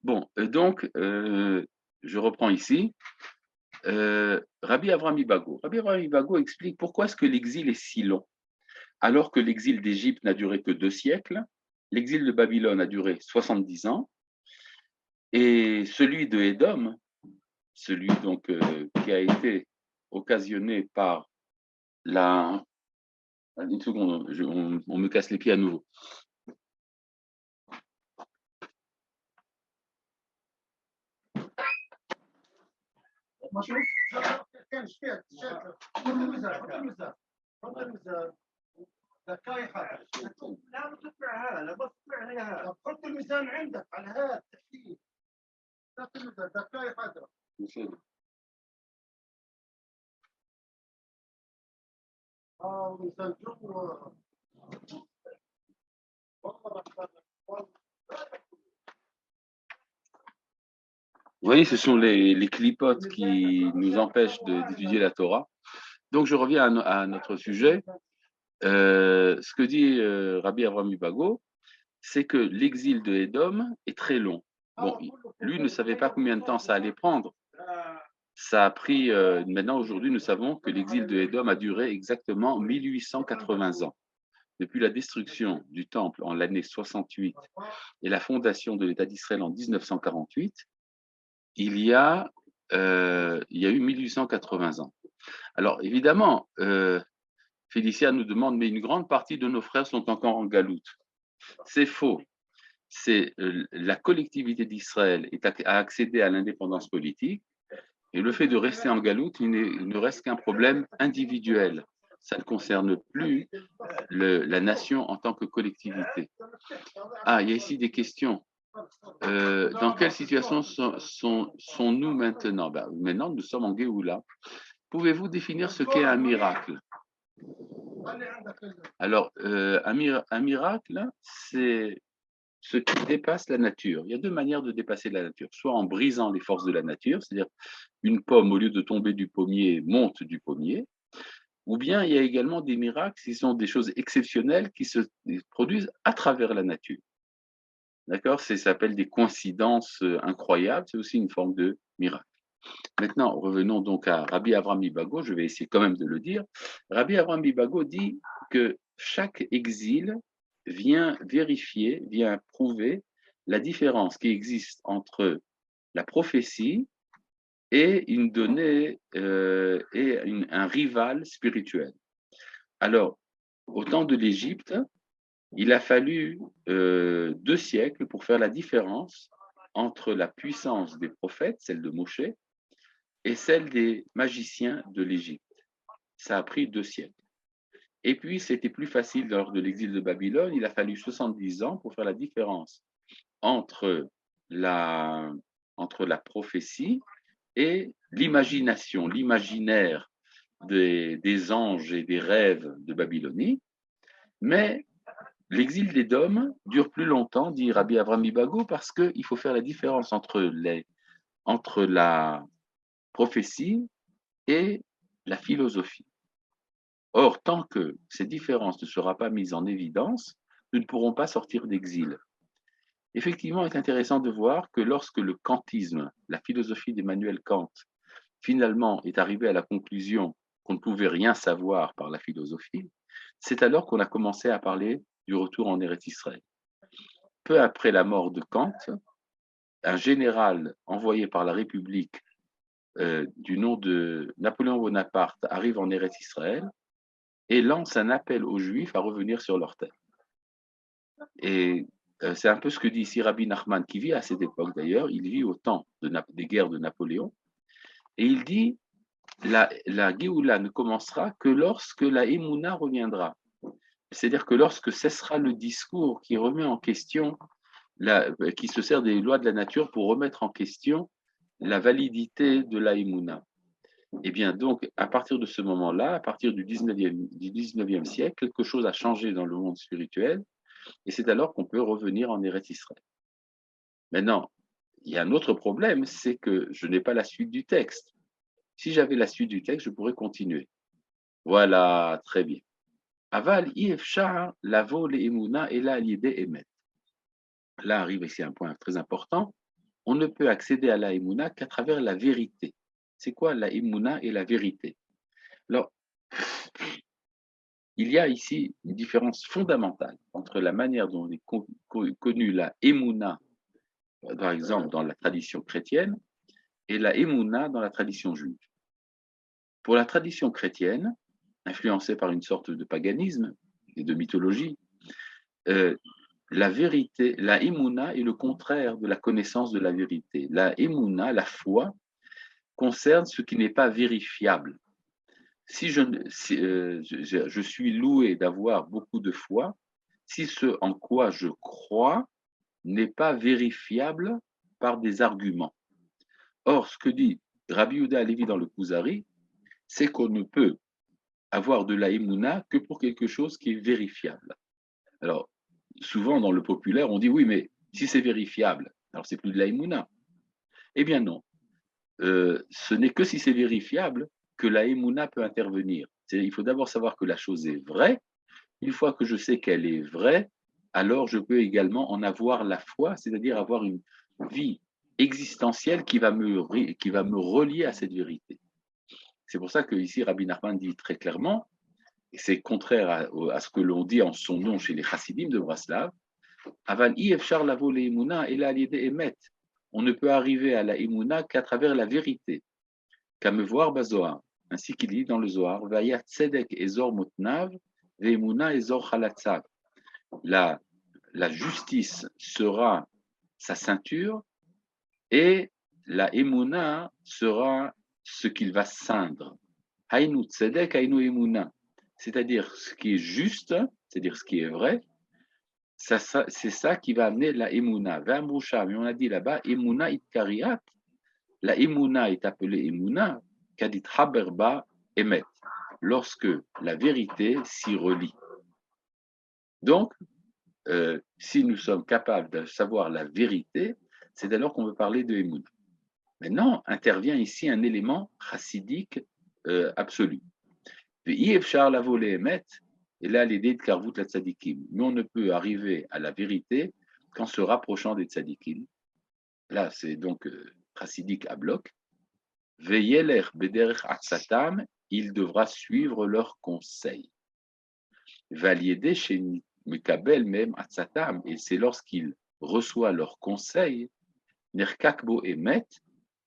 Bon, donc, je reprends ici. Rabbi Avraham Bibago. Rabbi Avraham Bibago explique pourquoi est-ce que l'exil est si long. Alors que l'exil d'Égypte n'a duré que 2 siècles, l'exil de Babylone a duré 70 ans, et celui de Édom, celui donc qui a été occasionné par la... Une seconde, on me casse les pieds à nouveau. دقايق لا ما تطلعها لا ما تطلعها طب حط الميزان عندك على هذا تحديد دقايق هذا ميزان جوا Vous voyez, ce sont les clipotes qui nous empêchent d'étudier la Torah. Donc, je reviens à notre sujet. Ce que dit Rabbi Avraham Bibago, c'est que l'exil de Édom est très long. Bon, lui ne savait pas combien de temps ça allait prendre. Ça a pris, maintenant aujourd'hui, nous savons que l'exil de Édom a duré exactement 1880 ans. Depuis la destruction du temple en l'année 68 et la fondation de l'État d'Israël en 1948, il y a eu 1880 ans. Alors, évidemment, Félicia nous demande, mais une grande partie de nos frères sont encore en galoute. C'est faux. C'est la collectivité d'Israël a accédé à l'indépendance politique, et le fait de rester en galoute, il ne reste qu'un problème individuel. Ça ne concerne plus la nation en tant que collectivité. Ah, il y a ici des questions. Dans quelle situation sont-nous maintenant? Maintenant, nous sommes en Géoula. Pouvez-vous définir ce qu'est un miracle? Alors, un miracle, c'est ce qui dépasse la nature. Il y a 2 manières de dépasser la nature. Soit en brisant les forces de la nature, c'est-à-dire une pomme, au lieu de tomber du pommier, monte du pommier. Ou bien il y a également des miracles qui sont des choses exceptionnelles qui se produisent à travers la nature. D'accord? Ça s'appelle des coïncidences incroyables, c'est aussi une forme de miracle. Maintenant, revenons donc à Rabbi Avraham Bibago, je vais essayer quand même de le dire. Rabbi Avraham Bibago dit que chaque exil vient vérifier, vient prouver la différence qui existe entre la prophétie et une donnée et un rival spirituel. Alors, au temps de l'Égypte, il a fallu 2 siècles pour faire la différence entre la puissance des prophètes, celle de Moshe, et celle des magiciens de l'Égypte. Ça a pris 2 siècles. Et puis, c'était plus facile lors de l'exil de Babylone. Il a fallu 70 ans pour faire la différence entre la prophétie et l'imagination, l'imaginaire des anges et des rêves de Babylonie. Mais l'exil d'Édom dure plus longtemps, dit Rabbi Avraham Bibago, parce qu'il faut faire la différence entre la prophétie et la philosophie. Or, tant que cette différence ne sera pas mise en évidence, nous ne pourrons pas sortir d'exil. Effectivement, il est intéressant de voir que lorsque le kantisme, la philosophie d'Emmanuel Kant, finalement est arrivé à la conclusion qu'on ne pouvait rien savoir par la philosophie, c'est alors qu'on a commencé à parler du retour en Eretz Israël. Peu après la mort de Kant, un général envoyé par la République du nom de Napoléon Bonaparte arrive en Eretz Israël et lance un appel aux Juifs à revenir sur leur terre. Et c'est un peu ce que dit ici Rabbi Nachman, qui vit à cette époque d'ailleurs, il vit au temps des guerres de Napoléon, et il dit la Géoula ne commencera que lorsque la Emouna reviendra. C'est-à-dire que lorsque cessera le discours qui remet en question, qui se sert des lois de la nature pour remettre en question la validité de la Emouna. Eh bien, donc, à partir de ce moment-là, à partir du 19e siècle, quelque chose a changé dans le monde spirituel, et c'est alors qu'on peut revenir en Eretz Israël. Maintenant, il y a un autre problème, c'est que je n'ai pas la suite du texte. Si j'avais la suite du texte, je pourrais continuer. Voilà, très bien. Aval ifshar lavo le emuna et la l'idée émet. Là arrive ici un point très important. On ne peut accéder à la emuna qu'à travers la vérité. C'est quoi la emuna et la vérité? Alors, il y a ici une différence fondamentale entre la manière dont est connue la emuna, par exemple dans la tradition chrétienne, et la emuna dans la tradition juive. Pour la tradition chrétienne, influencée par une sorte de paganisme et de mythologie, la vérité, la emuna est le contraire de la connaissance de la vérité. La emuna, la foi, concerne ce qui n'est pas vérifiable. Si je suis loué d'avoir beaucoup de foi, si ce en quoi je crois n'est pas vérifiable par des arguments. Or, ce que dit Rabbi Yehuda Halevi dans le Kuzari, c'est qu'on ne peut avoir de la emuna que pour quelque chose qui est vérifiable. Alors, souvent dans le populaire, on dit oui, mais si c'est vérifiable, alors c'est plus de la emuna. Eh bien non. Ce n'est que si c'est vérifiable que la emuna peut intervenir. Il faut d'abord savoir que la chose est vraie. Une fois que je sais qu'elle est vraie, alors je peux également en avoir la foi, c'est-à-dire avoir une vie existentielle qui va me relier à cette vérité. C'est pour ça que ici Rabbi Nachman dit très clairement, et c'est contraire à ce que l'on dit en son nom chez les chassidim de Braslav, Aval ifshar lavo le emuna et la l'idée émet. On ne peut arriver à la emuna qu'à travers la vérité. Qu'à me voir Bazoar, ainsi qu'il dit dans le Zohar, Vayat tzedek ezor motnav, ve'emuna ezor chalatzav. La justice sera sa ceinture et la emuna sera ce qu'il va ceindre. Hainu tzedek, hainu emuna. C'est-à-dire ce qui est juste, c'est-à-dire ce qui est vrai, c'est ça qui va amener la emuna. Ve'amrusha, mais on a dit là-bas, emuna itkariat. La emuna est appelée emuna, kadit haberba emet, lorsque la vérité s'y relie. Donc, si nous sommes capables de savoir la vérité, c'est alors qu'on veut parler de emuna. Maintenant, intervient ici un élément chassidique absolu. Ve'yefshar lavo le emet, et là l'idée de karvout la tzadikim. Mais on ne peut arriver à la vérité qu'en se rapprochant des tzadikim. Là, c'est donc chassidique à bloc. Veyeler bederech atsatam, il devra suivre leurs conseils. Valiéder chez Mekabel même atsatam, et c'est lorsqu'il reçoit leurs conseils, nerkakbo emet,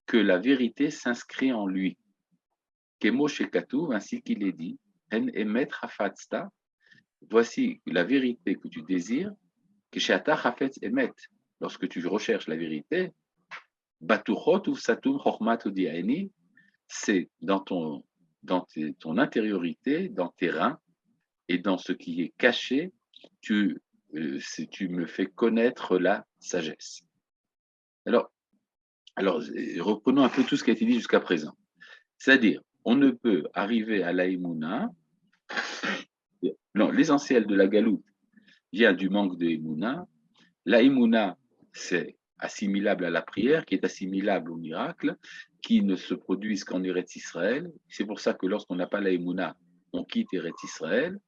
que la vérité s'inscrit en lui. Kemo shekatuv, ainsi qu'il est dit, en emet hafatzta, voici la vérité que tu désires, kesheata hafetz emet, lorsque tu recherches la vérité, batuchot uvsatum chochmat odiaeni, c'est dans ton intériorité, dans tes reins, et dans ce qui est caché, tu me fais connaître la sagesse. Alors, reprenons un peu tout ce qui a été dit jusqu'à présent. C'est-à-dire, on ne peut arriver à la Emouna. Non, l'essentiel de la galoute vient du manque de Emouna. La Emouna, c'est assimilable à la prière, qui est assimilable au miracle, qui ne se produisent qu'en Eretz Israël. C'est pour ça que lorsqu'on n'a pas la Emouna, on quitte Eretz Israël.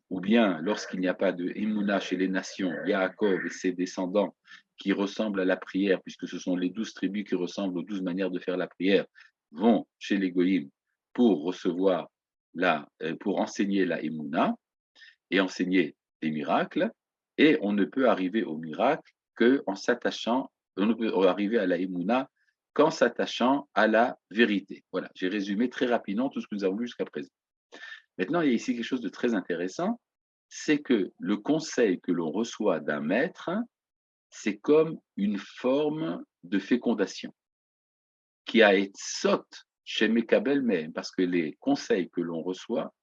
Ou bien lorsqu'il n'y a pas de Emouna chez les nations, Yaakov et ses descendants qui ressemblent à la prière, puisque ce sont les 12 tribus qui ressemblent aux 12 manières de faire la prière, vont chez les Goïm pour recevoir pour enseigner la Emouna et enseigner les miracles, et on ne peut arriver au miracle qu'en s'attachant, on ne peut arriver à la Emouna qu'en s'attachant à la vérité. Voilà, j'ai résumé très rapidement tout ce que nous avons vu jusqu'à présent. Maintenant, il y a ici quelque chose de très intéressant, c'est que le conseil que l'on reçoit d'un maître, c'est comme une forme de fécondation qui a été sotte chez Mekabel même, parce que les conseils que l'on reçoit,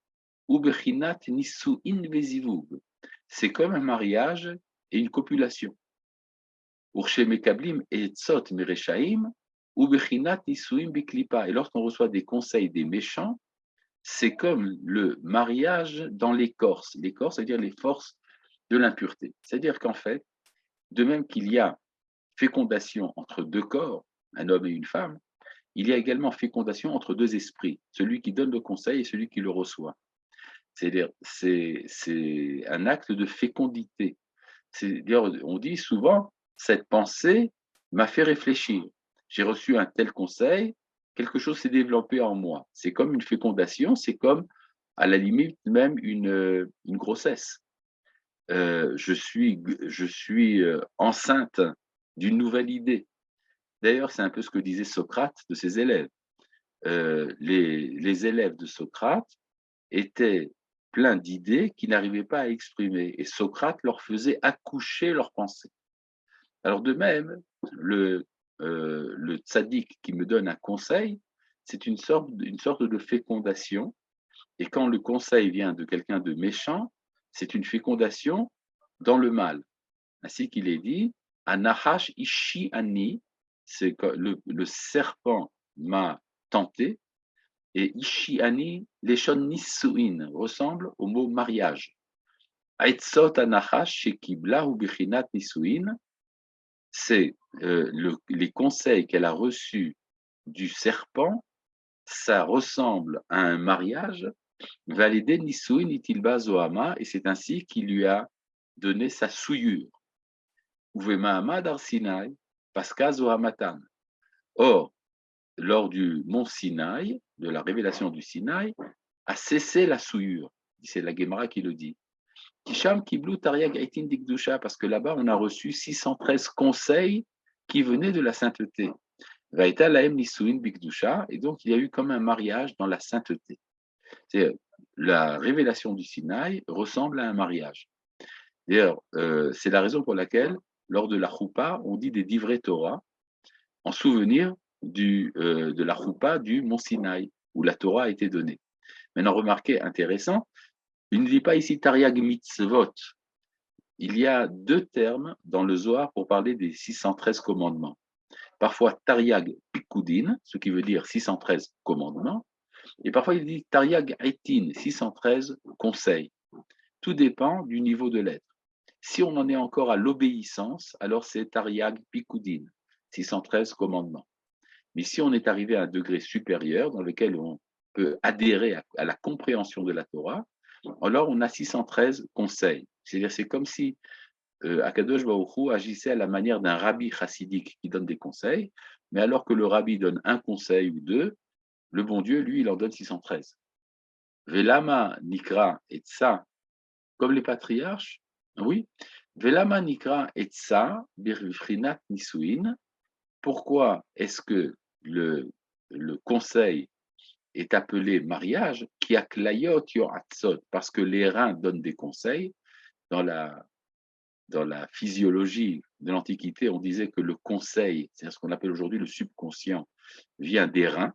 Ubechinat Nisuin Vezivug, c'est comme un mariage et une copulation. Urshe Mekablim et Tzot Mereshaim, Ubechinat Nisuim Biklipa. Et lorsqu'on reçoit des conseils des méchants, c'est comme le mariage dans l'écorce. L'écorce, c'est-à-dire les forces de l'impureté. C'est-à-dire qu'en fait, de même qu'il y a fécondation entre deux corps, un homme et une femme, il y a également fécondation entre deux esprits, celui qui donne le conseil et celui qui le reçoit. C'est-à-dire, c'est un acte de fécondité. C'est-à-dire, on dit souvent, cette pensée m'a fait réfléchir. J'ai reçu un tel conseil, quelque chose s'est développé en moi. C'est comme une fécondation, c'est comme, à la limite, même une grossesse. Je suis enceinte d'une nouvelle idée. D'ailleurs, c'est un peu ce que disait Socrate de ses élèves. Les élèves de Socrate étaient pleins d'idées qu'ils n'arrivaient pas à exprimer, et Socrate leur faisait accoucher leurs pensées. Alors de même, le tzaddik qui me donne un conseil, c'est une sorte de fécondation, et quand le conseil vient de quelqu'un de méchant, c'est une fécondation dans le mal. Ainsi qu'il est dit, Anahash ishi ani, c'est que le serpent m'a tenté, et ishi ani, leshon nisuin, ressemble au mot mariage. Aitzot anahash shekibla ou bichinat nisuin, c'est les conseils qu'elle a reçus du serpent, ça ressemble à un mariage, validé nisuin itilba zohama, et c'est ainsi qu'il lui a donné sa souillure. Uvemahama dar Sinai, Pascha zohamatan. Or, lors du mont Sinaï, de la révélation du Sinaï, a cessé la souillure. C'est la Gemara qui le dit. Kisham kiblu tariag aitin dikdusha, parce que là-bas, on a reçu 613 conseils qui venaient de la sainteté. Vaïta laem nisuin bikdusha, et donc il y a eu comme un mariage dans la sainteté. C'est, la révélation du Sinaï ressemble à un mariage. D'ailleurs, c'est la raison pour laquelle, lors de la choupa, on dit des divrei Torah en souvenir de la choupa du mont Sinaï, où la Torah a été donnée. Maintenant, remarquez, intéressant, il ne dit pas ici Tariag mitzvot. Il y a deux termes dans le Zohar pour parler des 613 commandements. Parfois Tariag pikudin, ce qui veut dire 613 commandements, et parfois il dit Tariag etin, 613 conseils. Tout dépend du niveau de l'être. Si on en est encore à l'obéissance, alors c'est Tariag pikudin, 613 commandements. Mais si on est arrivé à un degré supérieur dans lequel on peut adhérer à la compréhension de la Torah, alors on a 613 conseils. C'est-à-dire, c'est comme si Akadosh Baruch Hu agissait à la manière d'un rabbi chassidique qui donne des conseils, mais alors que le rabbi donne un conseil ou deux, le bon Dieu, lui, il en donne 613. Velama Nikra et Tsa, comme les patriarches, oui. Velama Nikra et Tsa, Birfrinat Nisuin. Pourquoi est-ce que le conseil est appelé mariage, qui a klayot yoratzot, parce que les reins donnent des conseils. Dans la physiologie de l'Antiquité, on disait que le conseil, c'est ce qu'on appelle aujourd'hui le subconscient, vient des reins.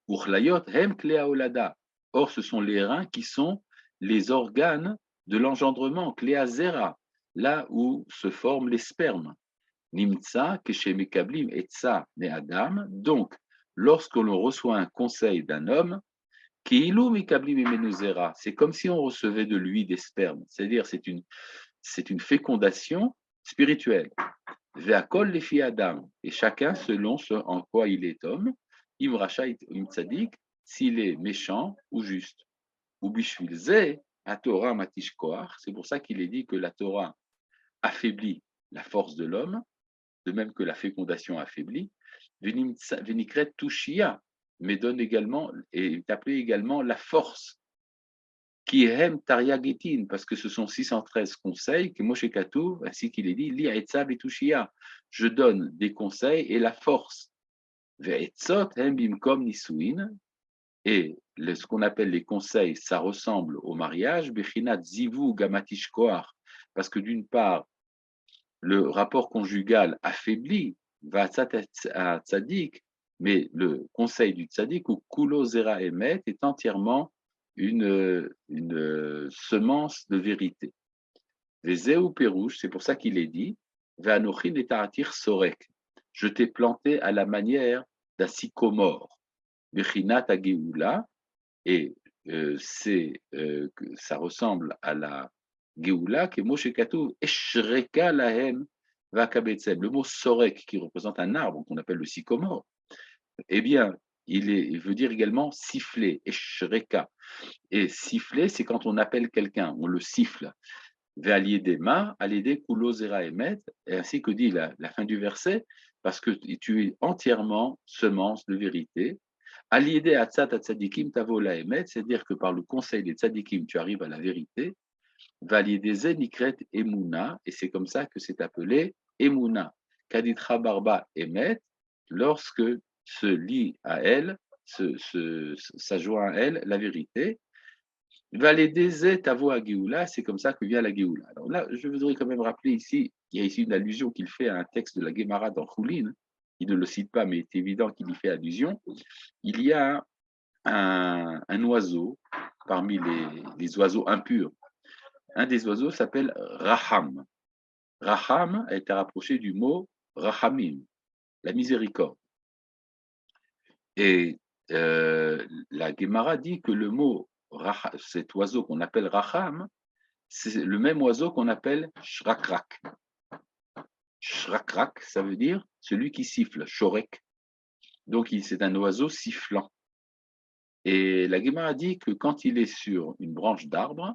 Urlayot hem kleaolada. Or, ce sont les reins qui sont les organes de l'engendrement, kleazera, là où se forment les spermes. Nimtsa keshemekablim etsa ne Adam. Donc, lorsque l'on reçoit un conseil d'un homme, c'est comme si on recevait de lui des spermes, c'est-à-dire c'est une fécondation spirituelle. Ve'akol lefi Adam, et chacun selon ce en quoi il est homme, im racha im tzadik, s'il est méchant ou juste. Ou bishvil ze, a Torah matish koach, c'est pour ça qu'il est dit que la Torah affaiblit la force de l'homme, de même que la fécondation affaiblit. Venikret tushia, mais donne également, et est appelé également la force. qui aime Tariagetin, parce que ce sont 613 conseils que Moshe Katoub, ainsi qu'il est dit, Li Aetzav et Tushia. Je donne des conseils et la force. Ve'etzot hem bimkom nisuin. Et ce qu'on appelle les conseils, ça ressemble au mariage. Bechinat zivu gamatish koar. Parce que d'une part, le rapport conjugal affaiblit, va à tzadik, mais le conseil du tzadik, ou kulo zera emet, est entièrement une semence de vérité. Vezeu perouche, c'est pour ça qu'il est dit, ve'anochin et ta'atir sorek. Je t'ai planté à la manière d'un sycomore. Bechinat ageoula, et ça ressemble à la Géoula, qui est Moshe Katou, Eshreka lahem vakabetsem. Le mot sorek, qui représente un arbre qu'on appelle le sycomore, eh bien, il veut dire également siffler, Eshreka. Et siffler, c'est quand on appelle quelqu'un, on le siffle. Ve'aliedema, aliede kulo zera emet, et ainsi que dit la fin du verset, parce que tu es entièrement semence de vérité. Aliede atzat atzadikim tavo la emet, c'est-à-dire que par le conseil des tzadikim, tu arrives à la vérité. Valideze nikret emuna, et c'est comme ça que c'est appelé emuna. Kaditra barba emet, lorsque se lie à elle, s'adjoint à elle la vérité. Valideze tavo a Géoula, c'est comme ça que vient la Géoula. Alors là, je voudrais quand même rappeler ici, il y a ici une allusion qu'il fait à un texte de la Gemara dans Choulin. Il ne le cite pas, mais il est évident qu'il y fait allusion. Il y a un oiseau parmi les oiseaux impurs. Un des oiseaux s'appelle Raham. Raham a été rapproché du mot Rahamim, la miséricorde. Et la Gemara dit que le mot, cet oiseau qu'on appelle Raham, c'est le même oiseau qu'on appelle Shrakrak. Shrakrak, ça veut dire celui qui siffle, Shorek. Donc c'est un oiseau sifflant. Et la Gemara dit que quand il est sur une branche d'arbre,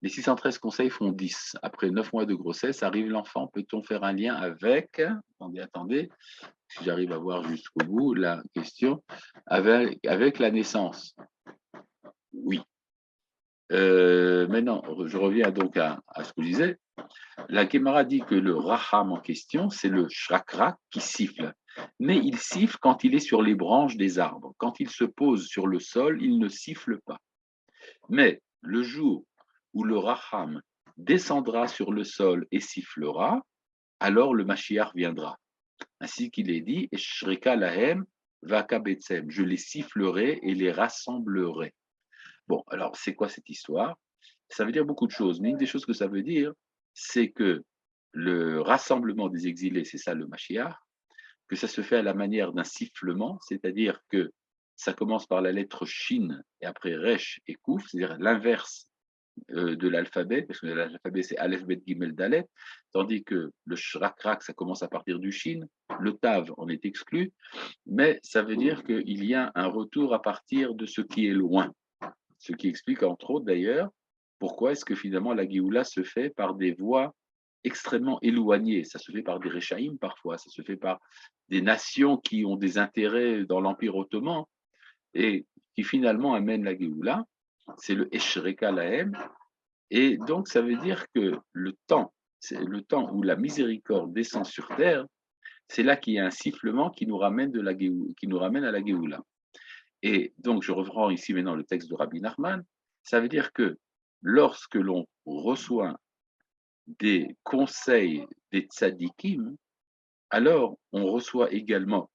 les 613 conseils font 10. Après 9 mois de grossesse, arrive l'enfant. Peut-on faire un lien avec, attendez, si j'arrive à voir jusqu'au bout la question, avec la naissance? Oui. Maintenant, je reviens donc à ce que je disais. La Gemara dit que le Raham en question, c'est le Shrakra qui siffle. Mais il siffle quand il est sur les branches des arbres. Quand il se pose sur le sol, il ne siffle pas. Mais le jour où le Raham descendra sur le sol et sifflera, alors le Mashiach viendra. Ainsi qu'il est dit, Eshreka lahem vakabetsem, je les sifflerai et les rassemblerai. Bon, alors c'est quoi cette histoire? Ça veut dire beaucoup de choses, mais une des choses que ça veut dire, c'est que le rassemblement des exilés, c'est ça le Mashiach, que ça se fait à la manière d'un sifflement, c'est-à-dire que ça commence par la lettre Shin et après Resh et Kouf, c'est-à-dire l'inverse de l'alphabet, parce que l'alphabet c'est Aleph, Bet, Gimel, Dalet, tandis que le Shrakrak, ça commence à partir du Shin, le Tav en est exclu, mais ça veut dire qu'il y a un retour à partir de ce qui est loin. Ce qui explique entre autres d'ailleurs pourquoi est-ce que finalement la Géoula se fait par des voies extrêmement éloignées. Ça se fait par des Réchaïm parfois, ça se fait par des nations qui ont des intérêts dans l'Empire ottoman et qui finalement amènent la Géoula. C'est le Eshreka Lahem. Et donc ça veut dire que le temps, c'est le temps où la miséricorde descend sur terre, c'est là qu'il y a un sifflement qui nous ramène, qui nous ramène à la Géoula. Et donc, je reprends ici maintenant le texte de Rabbi Nachman. Ça veut dire que lorsque l'on reçoit des conseils des tzadikim, alors on reçoit également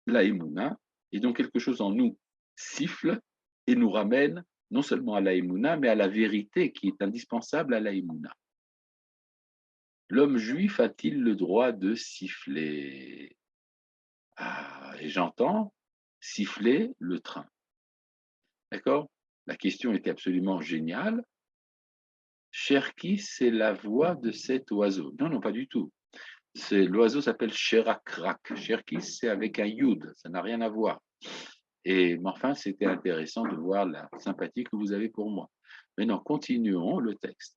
la Emouna, et donc quelque chose en nous siffle et nous ramène non seulement à la Emouna, mais à la vérité qui est indispensable à la Emouna. L'homme juif a-t-il le droit de siffler? Et j'entends siffler le train. D'accord? La question était absolument géniale. Cherki, c'est la voix de cet oiseau. Non, non, pas du tout. L'oiseau s'appelle Sherakrak. Cherki, c'est avec un yud, ça n'a rien à voir. Mais enfin, c'était intéressant de voir la sympathie que vous avez pour moi. Maintenant, continuons le texte.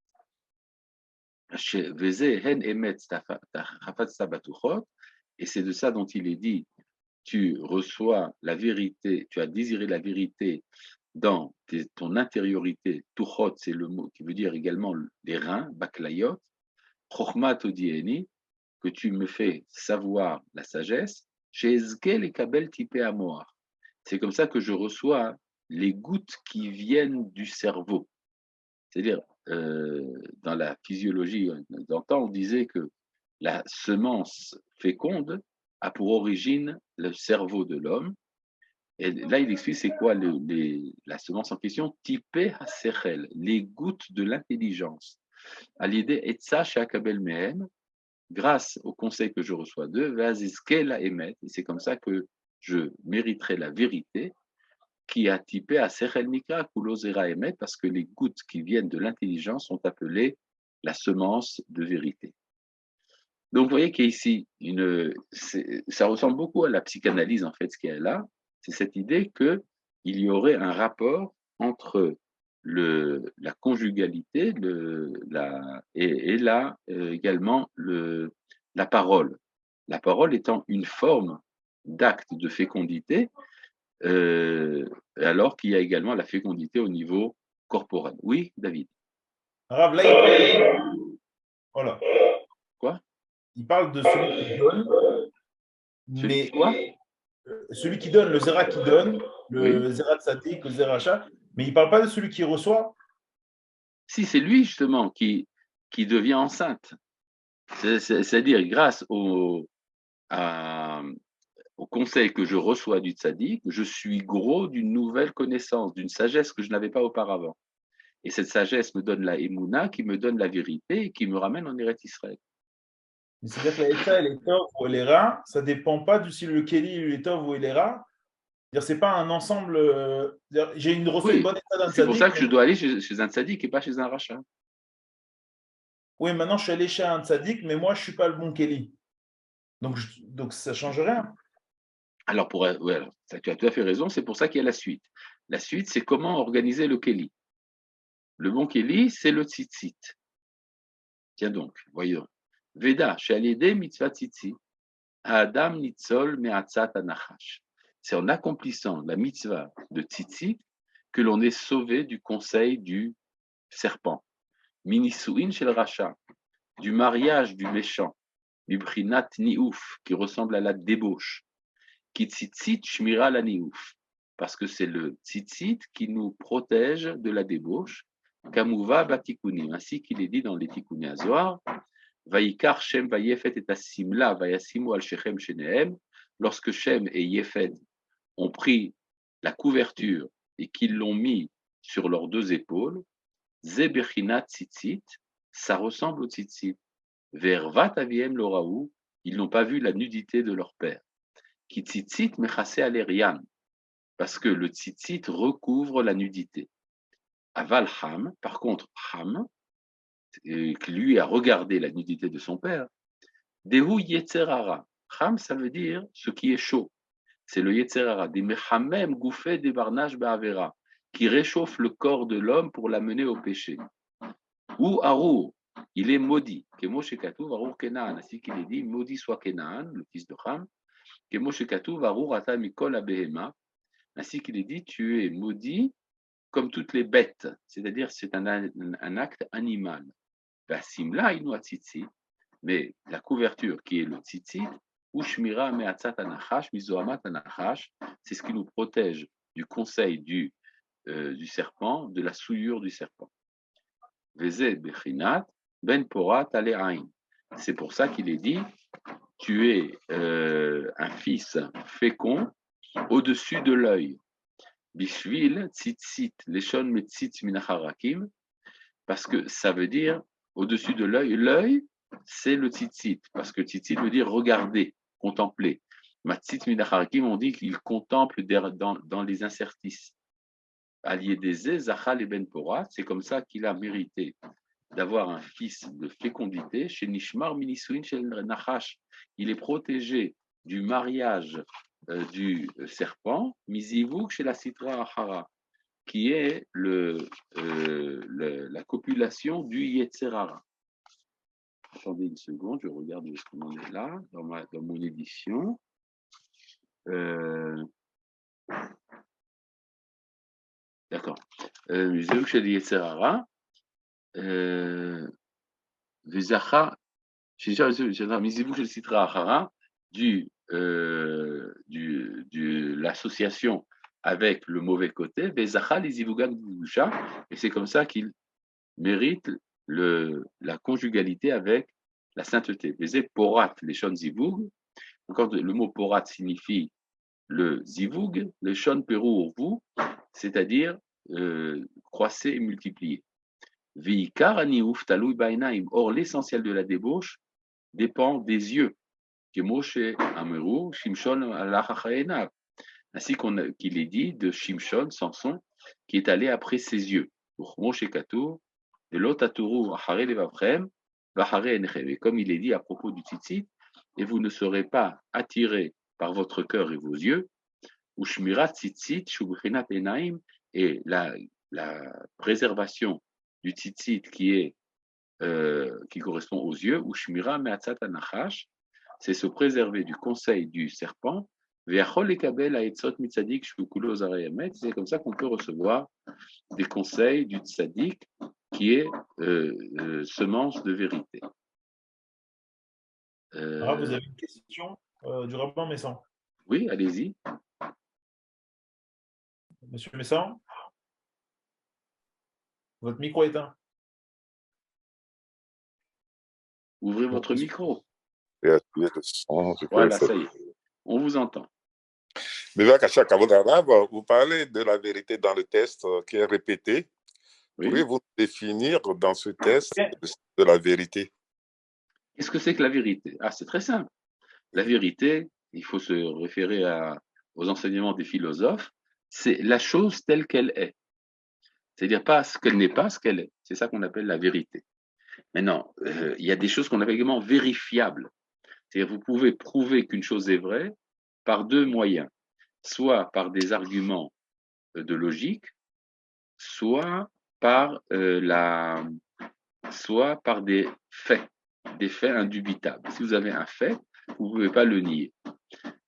Et c'est de ça dont il est dit, tu reçois la vérité, tu as désiré la vérité dans ton intériorité, tuchot, c'est le mot qui veut dire également les reins, baklayot, chokhmat odieni, que tu me fais savoir la sagesse, chez Ezkel et Kabel typé à Moar. C'est comme ça que je reçois les gouttes qui viennent du cerveau. C'est-à-dire, dans la physiologie d'antan, on disait que la semence féconde a pour origine le cerveau de l'homme. Et là, il explique c'est quoi la semence en question, typé à Sechel, les gouttes de l'intelligence. À l'idée Etza Shakabel Mehem, grâce au conseil que je reçois d'eux, la émet, et c'est comme ça que je mériterai la vérité, qui a typé à Sechel Nikra Kulozera émet, parce que les gouttes qui viennent de l'intelligence sont appelées la semence de vérité. Donc, vous voyez qu'ici, ça ressemble beaucoup à la psychanalyse, en fait, ce qu'il y a là, c'est cette idée qu'il y aurait un rapport entre la conjugalité et là également la parole. La parole étant une forme d'acte de fécondité, alors qu'il y a également la fécondité au niveau corporel. Oui, David. Rav, là, il parle... Voilà. Quoi? Il parle de celui qui donne, Celui quoi? Celui qui donne, le Zera qui donne, le Oui. Zera Tzadik, le Zera Shah, mais il ne parle pas de celui qui reçoit. Si, c'est lui justement qui devient enceinte. C'est-à-dire, grâce au conseil que je reçois du tzaddik, je suis gros d'une nouvelle connaissance, d'une sagesse que je n'avais pas auparavant. Et cette sagesse me donne la émouna, qui me donne la vérité et qui me ramène en Eretz Israël. C'est-à-dire que la Etza, elle est tov ou elle est ra, ça ne dépend pas du si le Keli il est tov ou il est ra. Ce n'est pas un ensemble. J'ai reçu une Oui, bonne Etza d'un c'est pour ça tzaddik. que je dois aller chez un tzaddik et pas chez un rachat. Oui, maintenant je suis allé chez un tzaddik, mais moi je ne suis pas le bon Keli. Donc ça ne change rien. Alors, ouais, alors, ça, tu as tout à fait raison, c'est pour ça qu'il y a la suite. La suite, c'est comment organiser le Kéli. Le bon Kéli, c'est le tzitzit. Tiens donc, voyons. Veda, Shalide mitzvah tzitzit, Adam nitzol me'atzat anachash. C'est en accomplissant la mitzvah de tzitzit que l'on est sauvé du conseil du serpent. Minisuin shel racha, du mariage du méchant, du brinat niouf, qui ressemble à la débauche. Kitzitzit shmira la niouf, parce que c'est le tzitzit qui nous protège de la débauche. Kamuva batikunim, ainsi qu'il est dit dans les Tikkuné Azoar. Vaikar Shem vayefet et asimla vayasimu al shechem shenehem. Lorsque Shem et Yefet ont pris la couverture et qu'ils l'ont mis sur leurs deux épaules, Zebechinat tzitzit, ça ressemble au tzitzit. Vervat aviem loraou, ils n'ont pas vu la nudité de leur père. Ki tzitzit mechase alerian, parce que le tzitzit recouvre la nudité. Aval Ham, par contre, Ham, qui lui a regardé la nudité de son père, Dehu Yetzerara. Ham, ça veut dire ce qui est chaud. C'est le Yetzerara, des Mechamem Gouffé des Barnash Ba'avera, qui réchauffe le corps de l'homme pour l'amener au péché. Ou Arur, il est maudit. Kemo Shekatouv Arur Kenaan, ainsi qu'il est dit, maudit soit Kenaan, le fils de Ham. Kemo Shekatouv Arur Ata Mikol Abehema, ainsi qu'il est dit, tu es maudit comme toutes les bêtes, c'est-à-dire c'est un acte animal. Simla inu tzitzit, mais la couverture qui est le tzitzit, ushmira me'atzat anachash, mizoamat anachash, c'est ce qui nous protège du conseil du serpent, de la souillure du serpent. Veze bechinat ben porat ale'ain. C'est pour ça qu'il est dit, tu es un fils fécond au-dessus de l'œil. Bishvil tzitzit leshon metzit minacharakim, parce que ça veut dire au-dessus de l'œil. L'œil, c'est le tzitzit, parce que tzitzit veut dire regarder, contempler. Matzit minacharakim, on dit qu'il contemple dans les interstices. Allié des Zachal et Ben Porat, c'est comme ça qu'il a mérité d'avoir un fils de fécondité chez Nishmar Minisuin chez Nachash. Il est protégé du mariage du serpent, Mizivuk chez la Sitra Achara, qui est la copulation du Yetzerara. Attendez une seconde, je regarde où est-ce qu'on en est là, dans mon édition. d'accord. Zéouk shel Yetzer Hara, Vezacha, Mizivuk shel Sitra Achara, de l'association avec le mauvais côté, Vezacha Lizivugan Gdusha, et c'est comme ça qu'il mérite la conjugalité avec la sainteté. Vezé Porat, les Shon Zivug, encore le mot Porat signifie le Zivug, le Shon Perou vous, c'est-à-dire croisser et multiplier. Or, l'essentiel de la débauche dépend des yeux. Ainsi qu'il est dit de Shimshon, Samson, qui est allé après ses yeux. Et comme il est dit à propos du tzitzit, et vous ne serez pas attirés par votre cœur et vos yeux, et la préservation du tzitzit qui correspond aux yeux, ou shmira me'atzat anachash, c'est se préserver du conseil du serpent. C'est comme ça qu'on peut recevoir des conseils du tzaddik qui est semence de vérité. Vous avez une question du rabbin Messan. Oui, allez-y. Monsieur Messan, votre micro est éteint. Ouvrez votre micro. Voilà, ça y est. On vous entend. Mais vous parlez de la vérité dans le test qui est répété. Oui. Pourriez-vous définir dans ce test de la vérité? Qu'est-ce que c'est que la vérité? Ah, c'est très simple. La vérité, il faut se référer aux enseignements des philosophes, c'est la chose telle qu'elle est. C'est-à-dire pas ce qu'elle n'est pas, ce qu'elle est. C'est ça qu'on appelle la vérité. Maintenant, il y a des choses qu'on appelle également vérifiables. C'est-à-dire vous pouvez prouver qu'une chose est vraie par deux moyens. Soit par des arguments de logique, soit par des faits indubitables. Si vous avez un fait, vous ne pouvez pas le nier.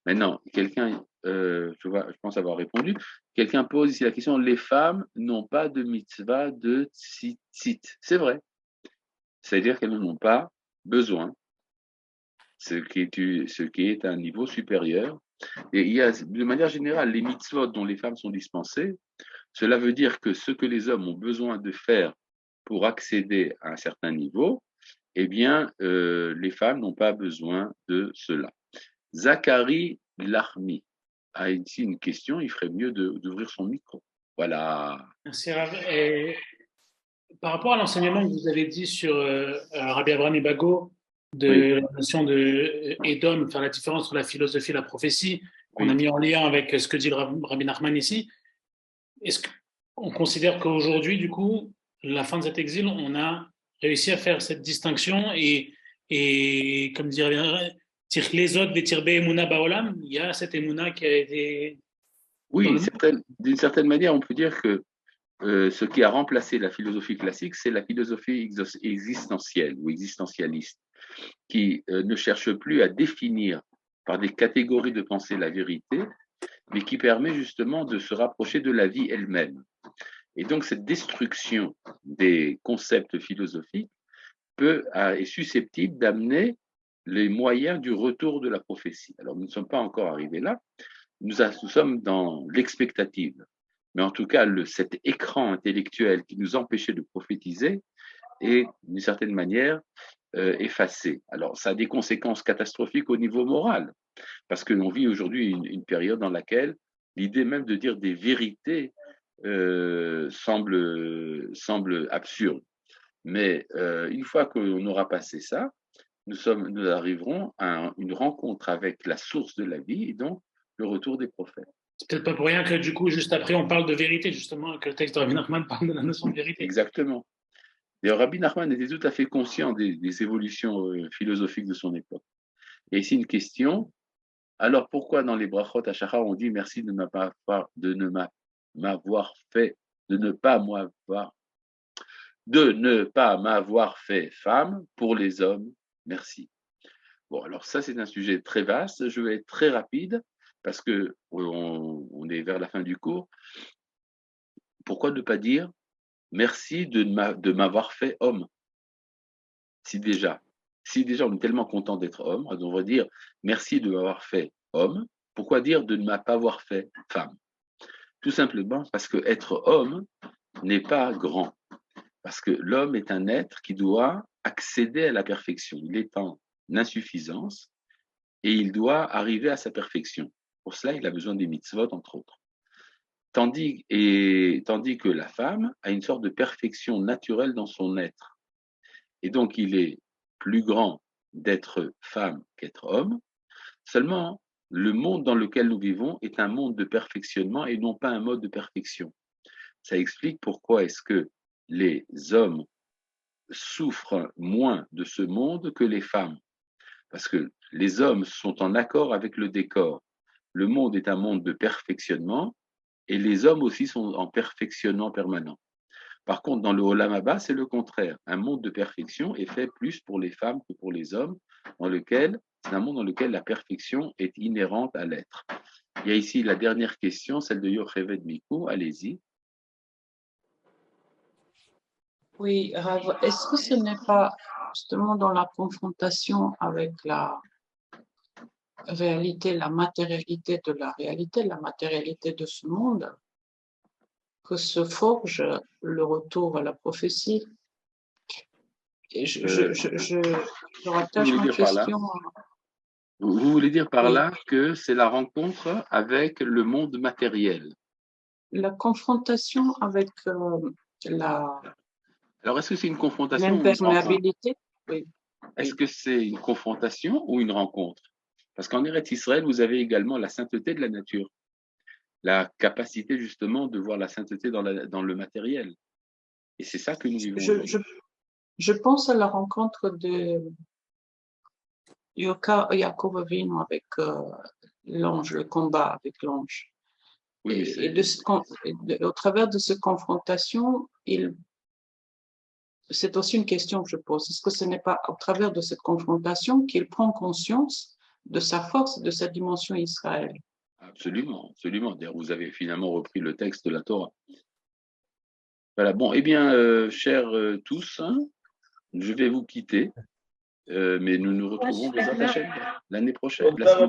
Maintenant, quelqu'un, je pense avoir répondu, quelqu'un pose ici la question, les femmes n'ont pas de mitzvah de tzitzit. C'est vrai. C'est-à-dire qu'elles n'en ont pas besoin, ce qui est un niveau supérieur. Et il y a, de manière générale, les mitzvot dont les femmes sont dispensées, cela veut dire que ce que les hommes ont besoin de faire pour accéder à un certain niveau, eh bien, les femmes n'ont pas besoin de cela. Zachary Larmi a ici une question, il ferait mieux d'ouvrir son micro. Voilà. Merci Rav. Et par rapport à l'enseignement que vous avez dit sur Rabbi Abraham Ibago, de la notion de Edom, faire la différence entre la philosophie et la prophétie, qu'on a mis en lien avec ce que dit le Rabbi Nachman ici, est-ce qu'on considère qu'aujourd'hui, du coup, la fin de cet exil, on a réussi à faire cette distinction et comme dirait les autres des Tirbe Emouna Baolam, il y a cette Emouna qui a été... Oui, d'une certaine manière, on peut dire que ce qui a remplacé la philosophie classique, c'est la philosophie existentielle ou existentialiste, qui ne cherche plus à définir par des catégories de pensée la vérité, mais qui permet justement de se rapprocher de la vie elle-même. Et donc cette destruction des concepts philosophiques est susceptible d'amener les moyens du retour de la prophétie. Alors nous ne sommes pas encore arrivés là, nous sommes dans l'expectative. Mais en tout cas, cet écran intellectuel qui nous empêchait de prophétiser est, d'une certaine manière, effacé. Alors, ça a des conséquences catastrophiques au niveau moral, parce que l'on vit aujourd'hui une période dans laquelle l'idée même de dire des vérités semble absurde. Mais une fois qu'on aura passé ça, nous arriverons à une rencontre avec la source de la vie et donc le retour des prophètes. C'est peut-être pas pour rien que du coup, juste après, on parle de vérité, justement, que le texte de Rabbi Nachman parle de la notion de vérité. Exactement. D'ailleurs, Rabbi Nachman était tout à fait conscient des évolutions philosophiques de son époque. Et ici, une question. Alors, pourquoi dans les brachot à Shachar, on dit merci de ne pas m'avoir fait femme pour les hommes, merci. Bon, alors ça, c'est un sujet très vaste. Je vais être très rapide parce que on est vers la fin du cours. pourquoi ne pas dire merci de m'avoir fait homme? Si déjà on est tellement content d'être homme, on devrait dire merci de m'avoir fait homme. Pourquoi dire de ne pas avoir fait femme? Tout simplement parce que être homme n'est pas grand. Parce que l'homme est un être qui doit accéder à la perfection. Il est en insuffisance et il doit arriver à sa perfection. Pour cela, il a besoin des mitzvot, entre autres. Tandis que la femme a une sorte de perfection naturelle dans son être. Et donc, il est plus grand d'être femme qu'être homme. Seulement, le monde dans lequel nous vivons est un monde de perfectionnement et non pas un mode de perfection. Ça explique pourquoi est-ce que les hommes souffrent moins de ce monde que les femmes. Parce que les hommes sont en accord avec le décor. Le monde est un monde de perfectionnement et les hommes aussi sont en perfectionnement permanent. Par contre, dans le Olam Haba, c'est le contraire. Un monde de perfection est fait plus pour les femmes que pour les hommes, c'est un monde dans lequel la perfection est inhérente à l'être. Il y a ici la dernière question, celle de Yocheved Mikou. Allez-y. Oui, Rav, est-ce que ce n'est pas justement dans la confrontation avec la réalité, la matérialité de la réalité, la matérialité de ce monde, que se forge le retour à la prophétie? Et je rattache ma question à... Vous voulez dire par Oui. là que c'est la rencontre avec le monde matériel? La confrontation avec Alors, est-ce que c'est une confrontation ou une rencontre? l'imperméabilité. Oui. Est-ce que c'est une confrontation ou une rencontre? Parce qu'en Eretz Israël, vous avez également la sainteté de la nature, la capacité justement de voir la sainteté dans le matériel. Et c'est ça que nous vivons aujourd'hui. Je pense à la rencontre de Yaakov Avinu avec l'ange, le combat avec l'ange. Oui, Au travers de cette confrontation, c'est aussi une question que je pose. Est-ce que ce n'est pas au travers de cette confrontation qu'il prend conscience de sa force et de sa dimension Israël? Absolument, absolument. D'ailleurs, vous avez finalement repris le texte de la Torah. Voilà, bon, eh bien, chers tous, hein, je vais vous quitter, mais nous nous retrouvons l'année prochaine, la semaine